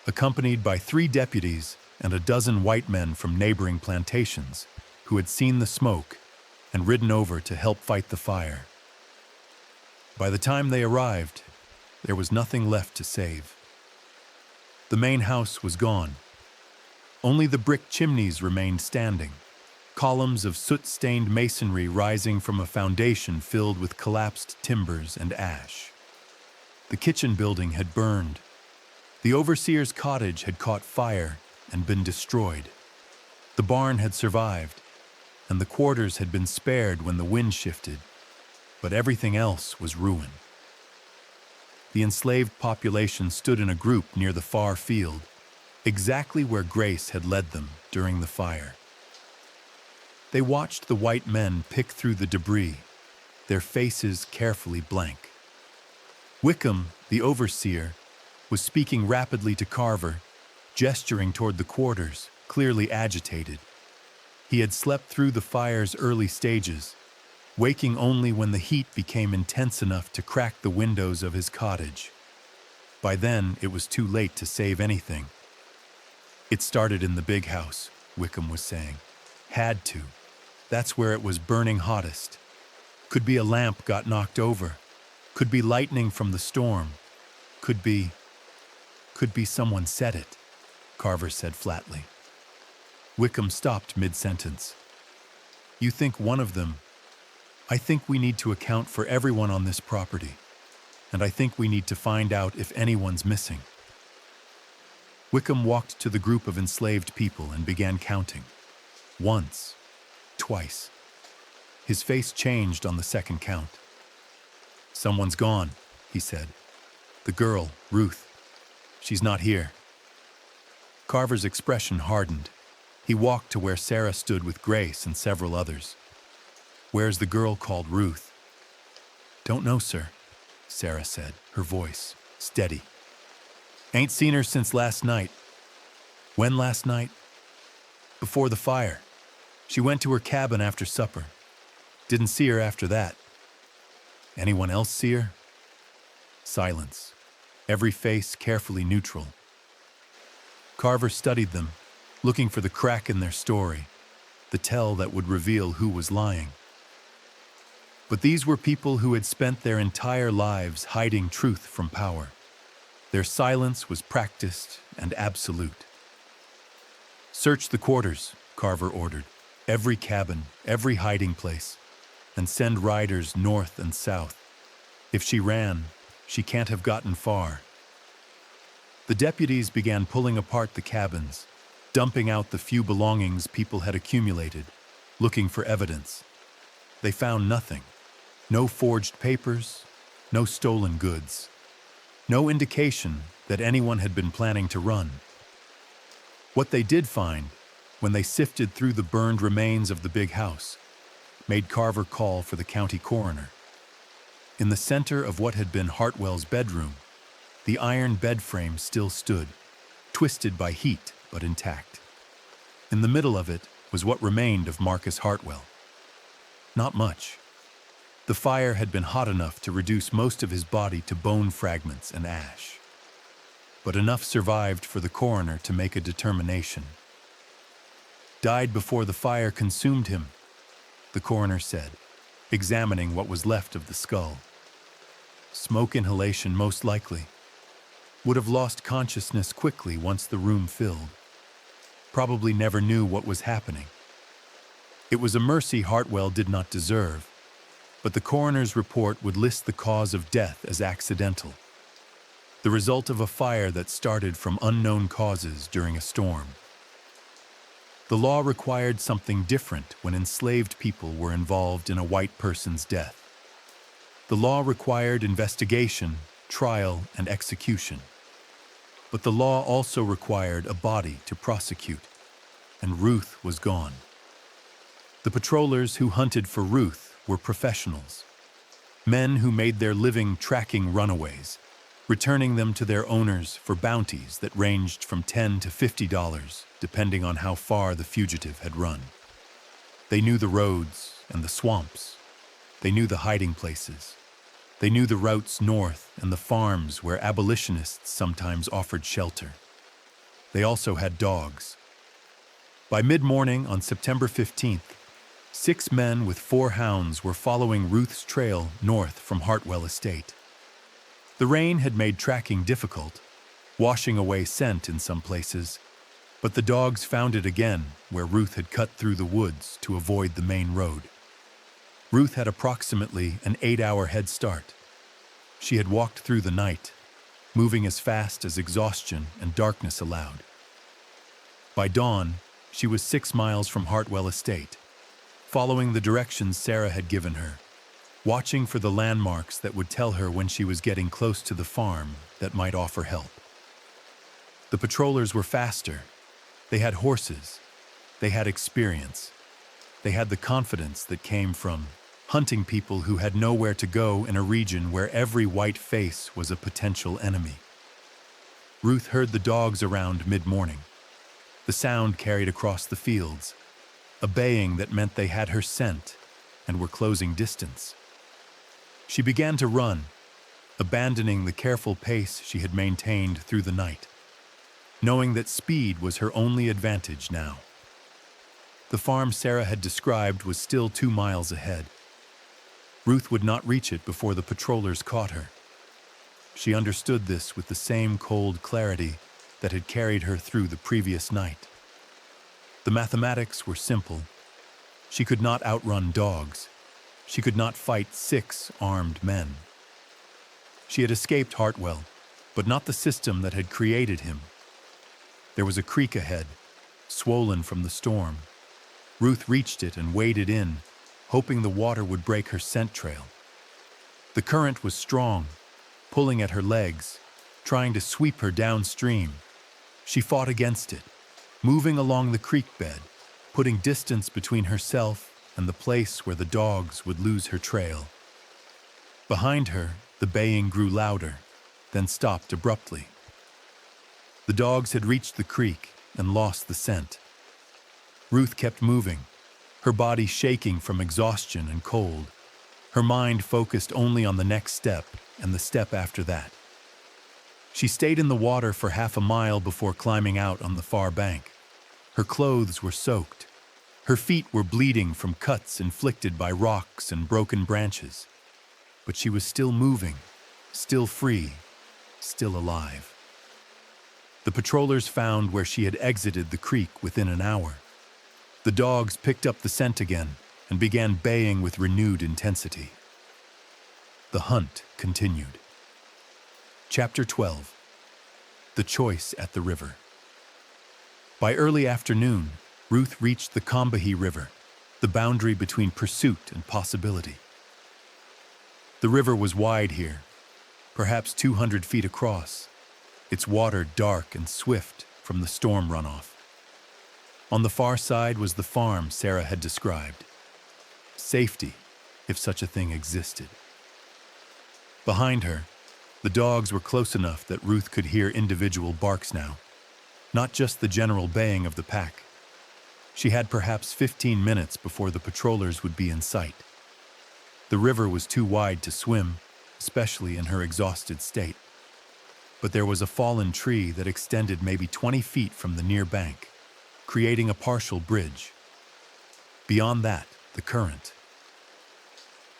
accompanied by 3 deputies and a dozen white men from neighboring plantations who had seen the smoke and ridden over to help fight the fire. By the time they arrived, there was nothing left to save. The main house was gone. Only the brick chimneys remained standing, columns of soot-stained masonry rising from a foundation filled with collapsed timbers and ash. The kitchen building had burned. The overseer's cottage had caught fire and been destroyed. The barn had survived, and the quarters had been spared when the wind shifted. but everything else was ruin. The enslaved population stood in a group near the far field, exactly where Grace had led them during the fire. They watched the white men pick through the debris, their faces carefully blank. Wickham, the overseer, was speaking rapidly to Carver, gesturing toward the quarters, clearly agitated. He had slept through the fire's early stages, waking only when the heat became intense enough to crack the windows of his cottage. By then, it was too late to save anything. It started in the big house, Wickham was saying. Had to. That's where it was burning hottest. Could be a lamp got knocked over. Could be lightning from the storm. Could be someone set it, Carver said flatly. Wickham stopped mid-sentence. You think one of them? I think we need to account for everyone on this property, and I think we need to find out if anyone's missing. Wickham walked to the group of enslaved people and began counting. Once, twice. His face changed on the second count. Someone's gone, he said. The girl, Ruth. She's not here. Carver's expression hardened. He walked to where Sarah stood with Grace and several others. Where's the girl called Ruth? Don't know, sir, Sarah said, her voice steady. Ain't seen her since last night. When last night? Before the fire. She went to her cabin after supper. Didn't see her after that. Anyone else see her? Silence. Every face carefully neutral. Carver studied them, looking for the crack in their story, the tell that would reveal who was lying. But these were people who had spent their entire lives hiding truth from power. Their silence was practiced and absolute. Search the quarters, Carver ordered, every cabin, every hiding place, and send riders north and south. If she ran, she can't have gotten far. The deputies began pulling apart the cabins, dumping out the few belongings people had accumulated, looking for evidence. They found nothing. No forged papers, no stolen goods. No indication that anyone had been planning to run. What they did find, when they sifted through the burned remains of the big house, made Carver call for the county coroner. In the center of what had been Hartwell's bedroom, the iron bed frame still stood, twisted by heat but intact. In the middle of it was what remained of Marcus Hartwell. Not much. The fire had been hot enough to reduce most of his body to bone fragments and ash. But enough survived for the coroner to make a determination. Died before the fire consumed him, the coroner said, examining what was left of the skull. Smoke inhalation, most likely. Would have lost consciousness quickly once the room filled. Probably never knew what was happening. It was a mercy Hartwell did not deserve, but the coroner's report would list the cause of death as accidental, the result of a fire that started from unknown causes during a storm. The law required something different when enslaved people were involved in a white person's death. The law required investigation, trial, and execution. But the law also required a body to prosecute, and Ruth was gone. The patrollers who hunted for Ruth were professionals, men who made their living tracking runaways, returning them to their owners for bounties that ranged from $10 to $50, depending on how far the fugitive had run. They knew the roads and the swamps. They knew the hiding places. They knew the routes north and the farms where abolitionists sometimes offered shelter. They also had dogs. By mid-morning on September 15th, 6 men with 4 hounds were following Ruth's trail north from Hartwell Estate. The rain had made tracking difficult, washing away scent in some places, but the dogs found it again where Ruth had cut through the woods to avoid the main road. Ruth had approximately an 8-hour head start. She had walked through the night, moving as fast as exhaustion and darkness allowed. By dawn, she was 6 miles from Hartwell Estate, following the directions Sarah had given her. watching for the landmarks that would tell her when she was getting close to the farm that might offer help. The patrollers were faster. They had horses. They had experience. They had the confidence that came from hunting people who had nowhere to go in a region where every white face was a potential enemy. Ruth heard the dogs around mid-morning. The sound carried across the fields, a baying that meant they had her scent and were closing distance. She began to run, abandoning the careful pace she had maintained through the night, knowing that speed was her only advantage now. The farm Sarah had described was still 2 miles ahead. Ruth would not reach it before the patrollers caught her. She understood this with the same cold clarity that had carried her through the previous night. The mathematics were simple. She could not outrun dogs. She could not fight 6 armed men. She had escaped Hartwell, but not the system that had created him. There was a creek ahead, swollen from the storm. Ruth reached it and waded in, hoping the water would break her scent trail. The current was strong, pulling at her legs, trying to sweep her downstream. She fought against it, moving along the creek bed, putting distance between herself and the place where the dogs would lose her trail. Behind her, the baying grew louder, then stopped abruptly. The dogs had reached the creek and lost the scent. Ruth kept moving, her body shaking from exhaustion and cold, her mind focused only on the next step and the step after that. She stayed in the water for half a mile before climbing out on the far bank. Her clothes were soaked. Her feet were bleeding from cuts inflicted by rocks and broken branches. But she was still moving, still free, still alive. The patrollers found where she had exited the creek within an hour. The dogs picked up the scent again and began baying with renewed intensity. The hunt continued. Chapter 12. The Choice at the River. By early afternoon, Ruth reached the Combahee River, the boundary between pursuit and possibility. The river was wide here, perhaps 200 feet across, its water dark and swift from the storm runoff. On the far side was the farm Sarah had described. Safety, if such a thing existed. Behind her, the dogs were close enough that Ruth could hear individual barks now, not just the general baying of the pack. She had perhaps 15 minutes before the patrollers would be in sight. The river was too wide to swim, especially in her exhausted state. But there was a fallen tree that extended maybe 20 feet from the near bank, creating a partial bridge. Beyond that, the current.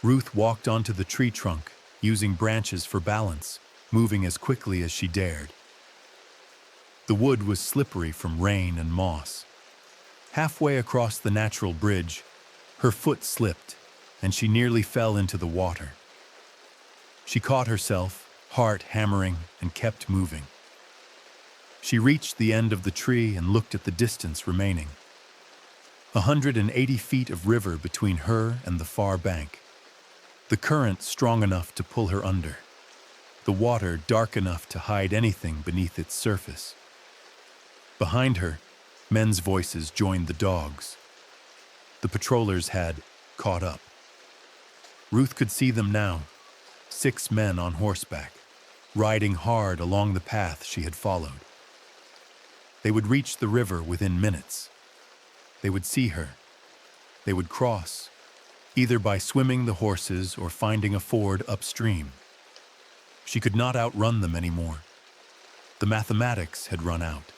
Ruth walked onto the tree trunk, using branches for balance, moving as quickly as she dared. The wood was slippery from rain and moss. Halfway across the natural bridge, her foot slipped, and she nearly fell into the water. She caught herself, heart hammering, and kept moving. She reached the end of the tree and looked at the distance remaining. 180 feet of river between her and the far bank. The current strong enough to pull her under. The water dark enough to hide anything beneath its surface. Behind her, men's voices joined the dogs. The patrollers had caught up. Ruth could see them now, 6 men on horseback, riding hard along the path she had followed. They would reach the river within minutes. They would see her. They would cross, either by swimming the horses or finding a ford upstream. She could not outrun them anymore. The mathematics had run out.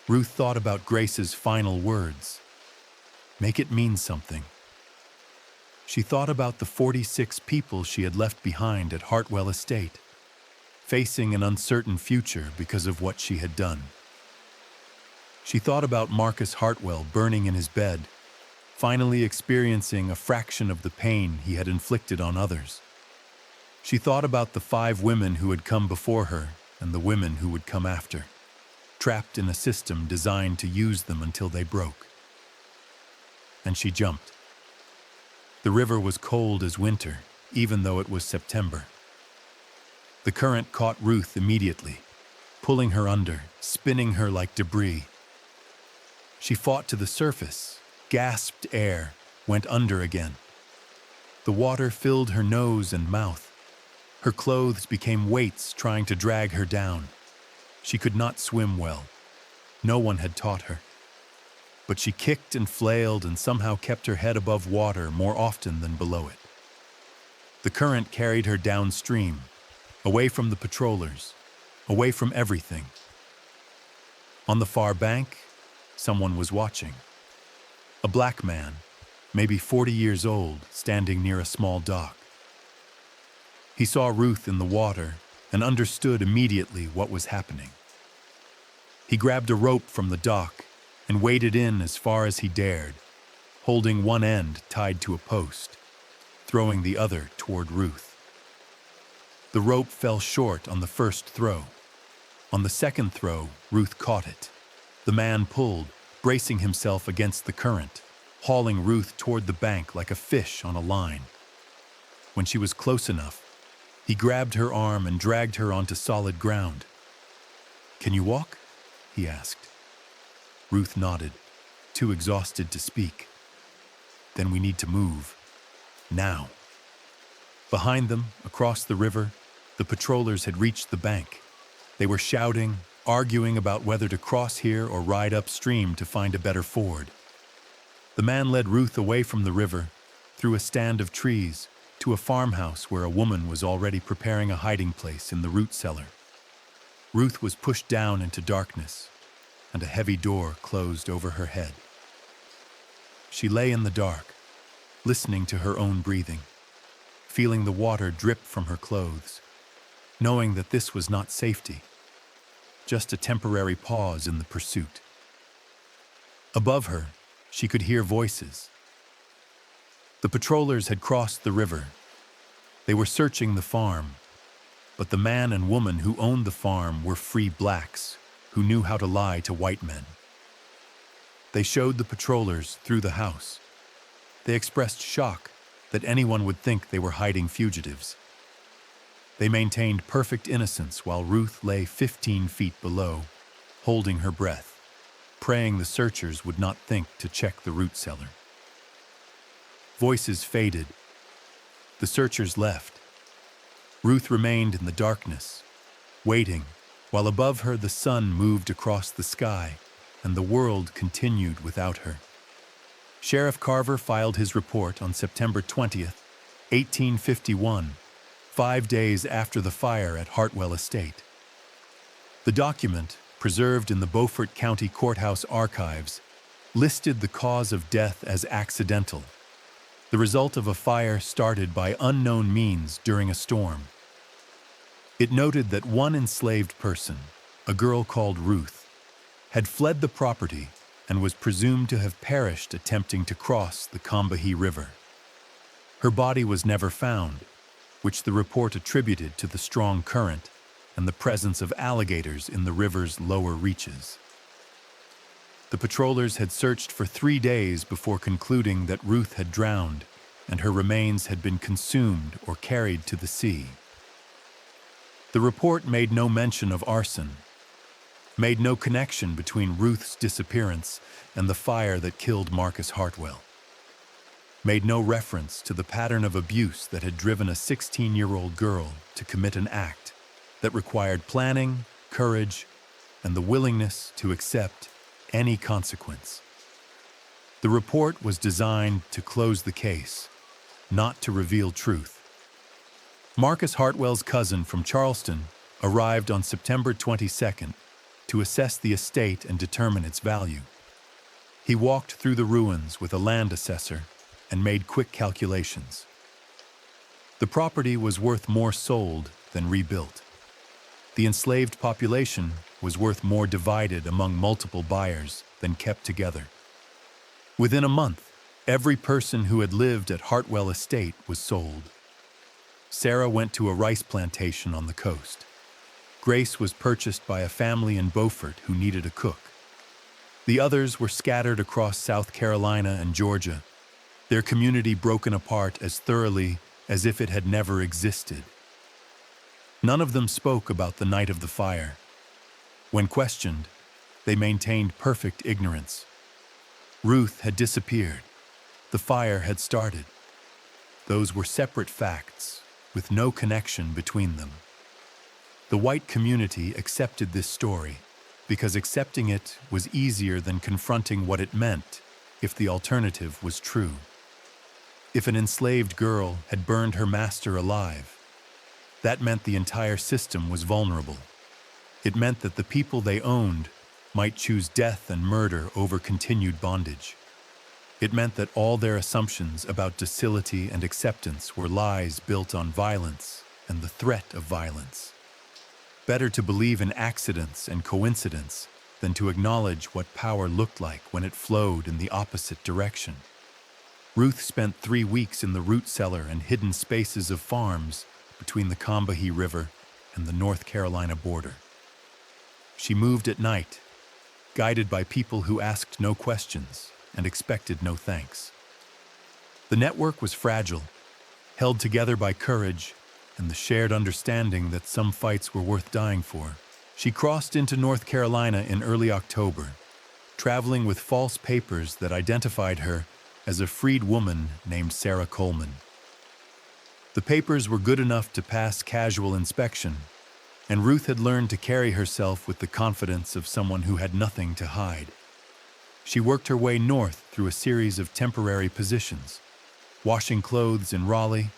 Ruth thought about Grace's final words. Make it mean something. She thought about the 46 people she had left behind at Hartwell Estate, facing an uncertain future because of what she had done. She thought about Marcus Hartwell burning in his bed, finally experiencing a fraction of the pain he had inflicted on others. She thought about the 5 women who had come before her and the women who would come after, trapped in a system designed to use them until they broke. And she jumped. The river was cold as winter, even though it was September. The current caught Ruth immediately, pulling her under, spinning her like debris. She fought to the surface, gasped air, went under again. The water filled her nose and mouth. Her clothes became weights trying to drag her down. She could not swim well. No one had taught her. But she kicked and flailed and somehow kept her head above water more often than below it. The current carried her downstream, away from the patrollers, away from everything. On the far bank, someone was watching. A black man, maybe 40 years old, standing near a small dock. He saw Ruth in the water and understood immediately what was happening. He grabbed a rope from the dock and waded in as far as he dared, holding one end tied to a post, throwing the other toward Ruth. The rope fell short on the first throw. On the second throw, Ruth caught it. The man pulled, bracing himself against the current, hauling Ruth toward the bank like a fish on a line. When she was close enough, he grabbed her arm and dragged her onto solid ground. "Can you walk?" he asked. Ruth nodded, too exhausted to speak. "Then we need to move. Now." Behind them, across the river, the patrollers had reached the bank. They were shouting, arguing about whether to cross here or ride upstream to find a better ford. The man led Ruth away from the river, through a stand of trees, to a farmhouse where a woman was already preparing a hiding place in the root cellar. Ruth was pushed down into darkness, and a heavy door closed over her head. She lay in the dark, listening to her own breathing, feeling the water drip from her clothes, knowing that this was not safety, just a temporary pause in the pursuit. Above her, she could hear voices. The patrollers had crossed the river. They were searching the farm, but the man and woman who owned the farm were free blacks who knew how to lie to white men. They showed the patrollers through the house. They expressed shock that anyone would think they were hiding fugitives. They maintained perfect innocence while Ruth lay 15 feet below, holding her breath, praying the searchers would not think to check the root cellar. Voices faded. The searchers left. Ruth remained in the darkness, waiting, while above her the sun moved across the sky and the world continued without her. Sheriff Carver filed his report on September 20th, 1851, 5 days after the fire at Hartwell Estate. The document, preserved in the Beaufort County Courthouse archives, listed the cause of death as accidental, the result of a fire started by unknown means during a storm. It noted that one enslaved person, a girl called Ruth, had fled the property and was presumed to have perished attempting to cross the Combahee River. Her body was never found, which the report attributed to the strong current and the presence of alligators in the river's lower reaches. The patrollers had searched for 3 days before concluding that Ruth had drowned and her remains had been consumed or carried to the sea. The report made no mention of arson, made no connection between Ruth's disappearance and the fire that killed Marcus Hartwell, made no reference to the pattern of abuse that had driven a 16-year-old girl to commit an act that required planning, courage, and the willingness to accept any consequence. The report was designed to close the case, not to reveal truth. Marcus Hartwell's cousin from Charleston arrived on September 22nd to assess the estate and determine its value. He walked through the ruins with a land assessor and made quick calculations. The property was worth more sold than rebuilt. The enslaved population was worth more divided among multiple buyers than kept together. Within a month, every person who had lived at Hartwell Estate was sold. Sarah went to a rice plantation on the coast. Grace was purchased by a family in Beaufort who needed a cook. The others were scattered across South Carolina and Georgia, their community broken apart as thoroughly as if it had never existed. None of them spoke about the night of the fire. When questioned, they maintained perfect ignorance. Ruth had disappeared. The fire had started. Those were separate facts, with no connection between them. The white community accepted this story because accepting it was easier than confronting what it meant if the alternative was true. If an enslaved girl had burned her master alive, that meant the entire system was vulnerable. It meant that the people they owned might choose death and murder over continued bondage. It meant that all their assumptions about docility and acceptance were lies built on violence and the threat of violence. Better to believe in accidents and coincidence than to acknowledge what power looked like when it flowed in the opposite direction. Ruth spent 3 weeks in the root cellar and hidden spaces of farms between the Combahee River and the North Carolina border. She moved at night, guided by people who asked no questions and expected no thanks. The network was fragile, held together by courage and the shared understanding that some fights were worth dying for. She crossed into North Carolina in early October, traveling with false papers that identified her as a freed woman named Sarah Coleman. The papers were good enough to pass casual inspection, and Ruth had learned to carry herself with the confidence of someone who had nothing to hide. She worked her way north through a series of temporary positions, washing clothes in Raleigh,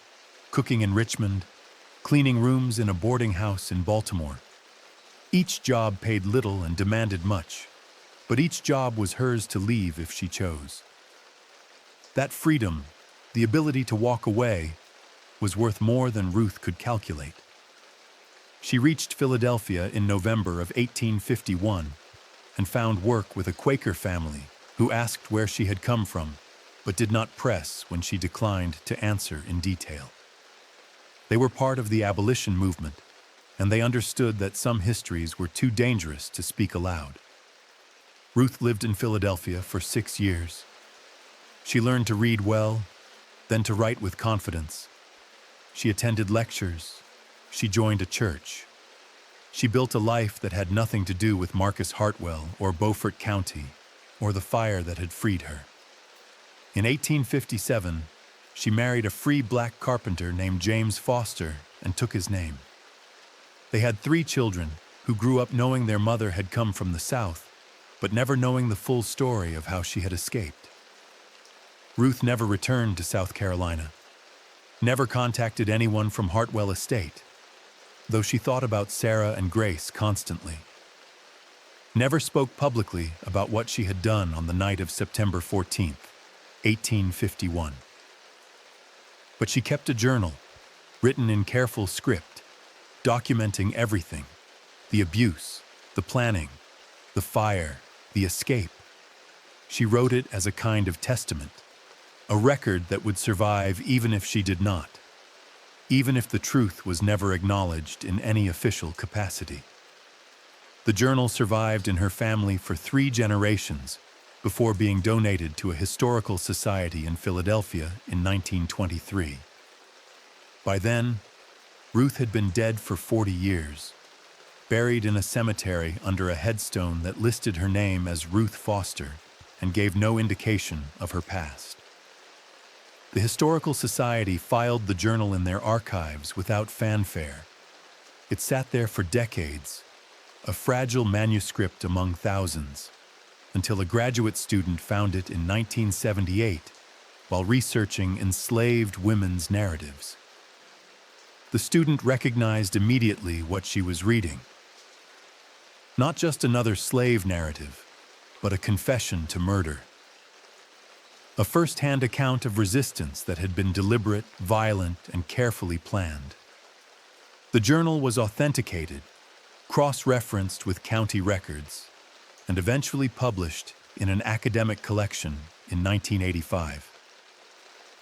cooking in Richmond, cleaning rooms in a boarding house in Baltimore. Each job paid little and demanded much, but each job was hers to leave if she chose. That freedom, the ability to walk away, was worth more than Ruth could calculate. She reached Philadelphia in November of 1851 and found work with a Quaker family who asked where she had come from, but did not press when she declined to answer in detail. They were part of the abolition movement, and they understood that some histories were too dangerous to speak aloud. Ruth lived in Philadelphia for 6 years. She learned to read well, then to write with confidence. She attended lectures. She joined a church. She built a life that had nothing to do with Marcus Hartwell or Beaufort County or the fire that had freed her. In 1857, she married a free black carpenter named James Foster and took his name. They had 3 children who grew up knowing their mother had come from the South, but never knowing the full story of how she had escaped. Ruth never returned to South Carolina, never contacted anyone from Hartwell Estate, though she thought about Sarah and Grace constantly. Never spoke publicly about what she had done on the night of September 14th, 1851. But she kept a journal, written in careful script, documenting everything: the abuse, the planning, the fire, the escape. She wrote it as a kind of testament, a record that would survive even if she did not, even if the truth was never acknowledged in any official capacity. The journal survived in her family for 3 generations before being donated to a historical society in Philadelphia in 1923. By then, Ruth had been dead for 40 years, buried in a cemetery under a headstone that listed her name as Ruth Foster and gave no indication of her past. The Historical Society filed the journal in their archives without fanfare. It sat there for decades, a fragile manuscript among thousands, until a graduate student found it in 1978 while researching enslaved women's narratives. The student recognized immediately what she was reading. Not just another slave narrative, but a confession to murder. A first-hand account of resistance that had been deliberate, violent, and carefully planned. The journal was authenticated, cross-referenced with county records, and eventually published in an academic collection in 1985.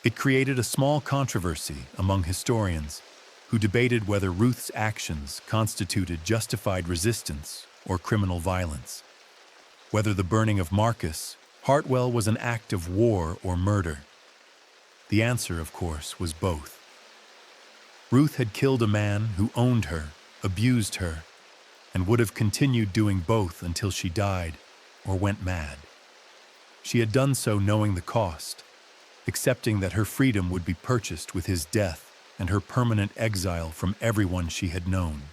It created a small controversy among historians who debated whether Ruth's actions constituted justified resistance or criminal violence, whether the burning of Marcus Hartwell was an act of war or murder. The answer, of course, was both. Ruth had killed a man who owned her, abused her, and would have continued doing both until she died or went mad. She had done so knowing the cost, accepting that her freedom would be purchased with his death and her permanent exile from everyone she had known.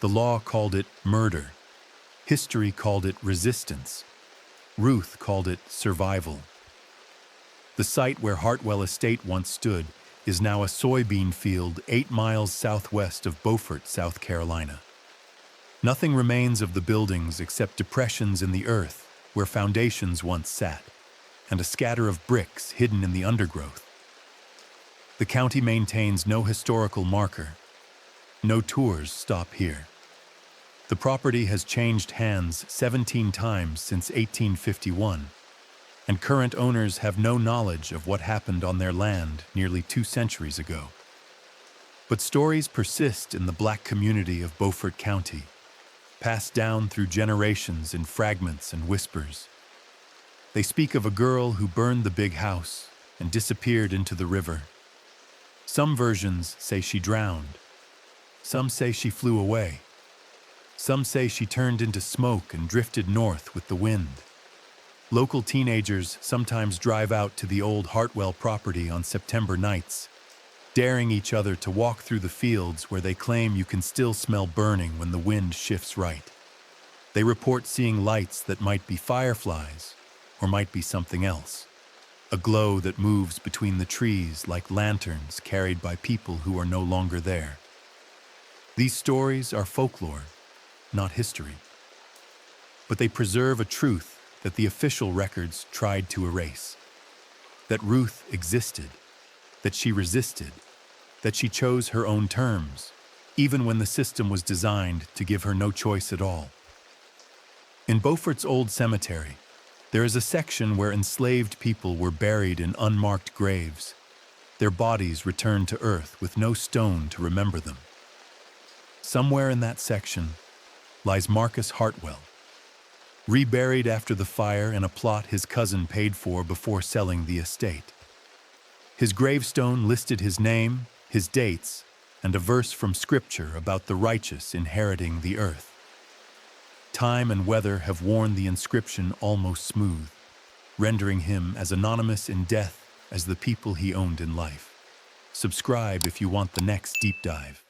The law called it murder. History called it resistance. Ruth called it survival. The site where Hartwell Estate once stood is now a soybean field 8 miles southwest of Beaufort, South Carolina. Nothing remains of the buildings except depressions in the earth where foundations once sat, and a scatter of bricks hidden in the undergrowth. The county maintains no historical marker. No tours stop here. The property has changed hands 17 times since 1851, and current owners have no knowledge of what happened on their land nearly 2 centuries ago. But stories persist in the Black community of Beaufort County, passed down through generations in fragments and whispers. They speak of a girl who burned the big house and disappeared into the river. Some versions say she drowned. Some say she flew away. Some say she turned into smoke and drifted north with the wind. Local teenagers sometimes drive out to the old Hartwell property on September nights, daring each other to walk through the fields where they claim you can still smell burning when the wind shifts right. They report seeing lights that might be fireflies or might be something else, a glow that moves between the trees like lanterns carried by people who are no longer there. These stories are folklore, not history. But they preserve a truth that the official records tried to erase. That Ruth existed, that she resisted, that she chose her own terms, even when the system was designed to give her no choice at all. In Beaufort's old cemetery, there is a section where enslaved people were buried in unmarked graves, their bodies returned to earth with no stone to remember them. Somewhere in that section lies Marcus Hartwell, reburied after the fire in a plot his cousin paid for before selling the estate. His gravestone listed his name, his dates, and a verse from Scripture about the righteous inheriting the earth. Time and weather have worn the inscription almost smooth, rendering him as anonymous in death as the people he owned in life. Subscribe if you want the next deep dive.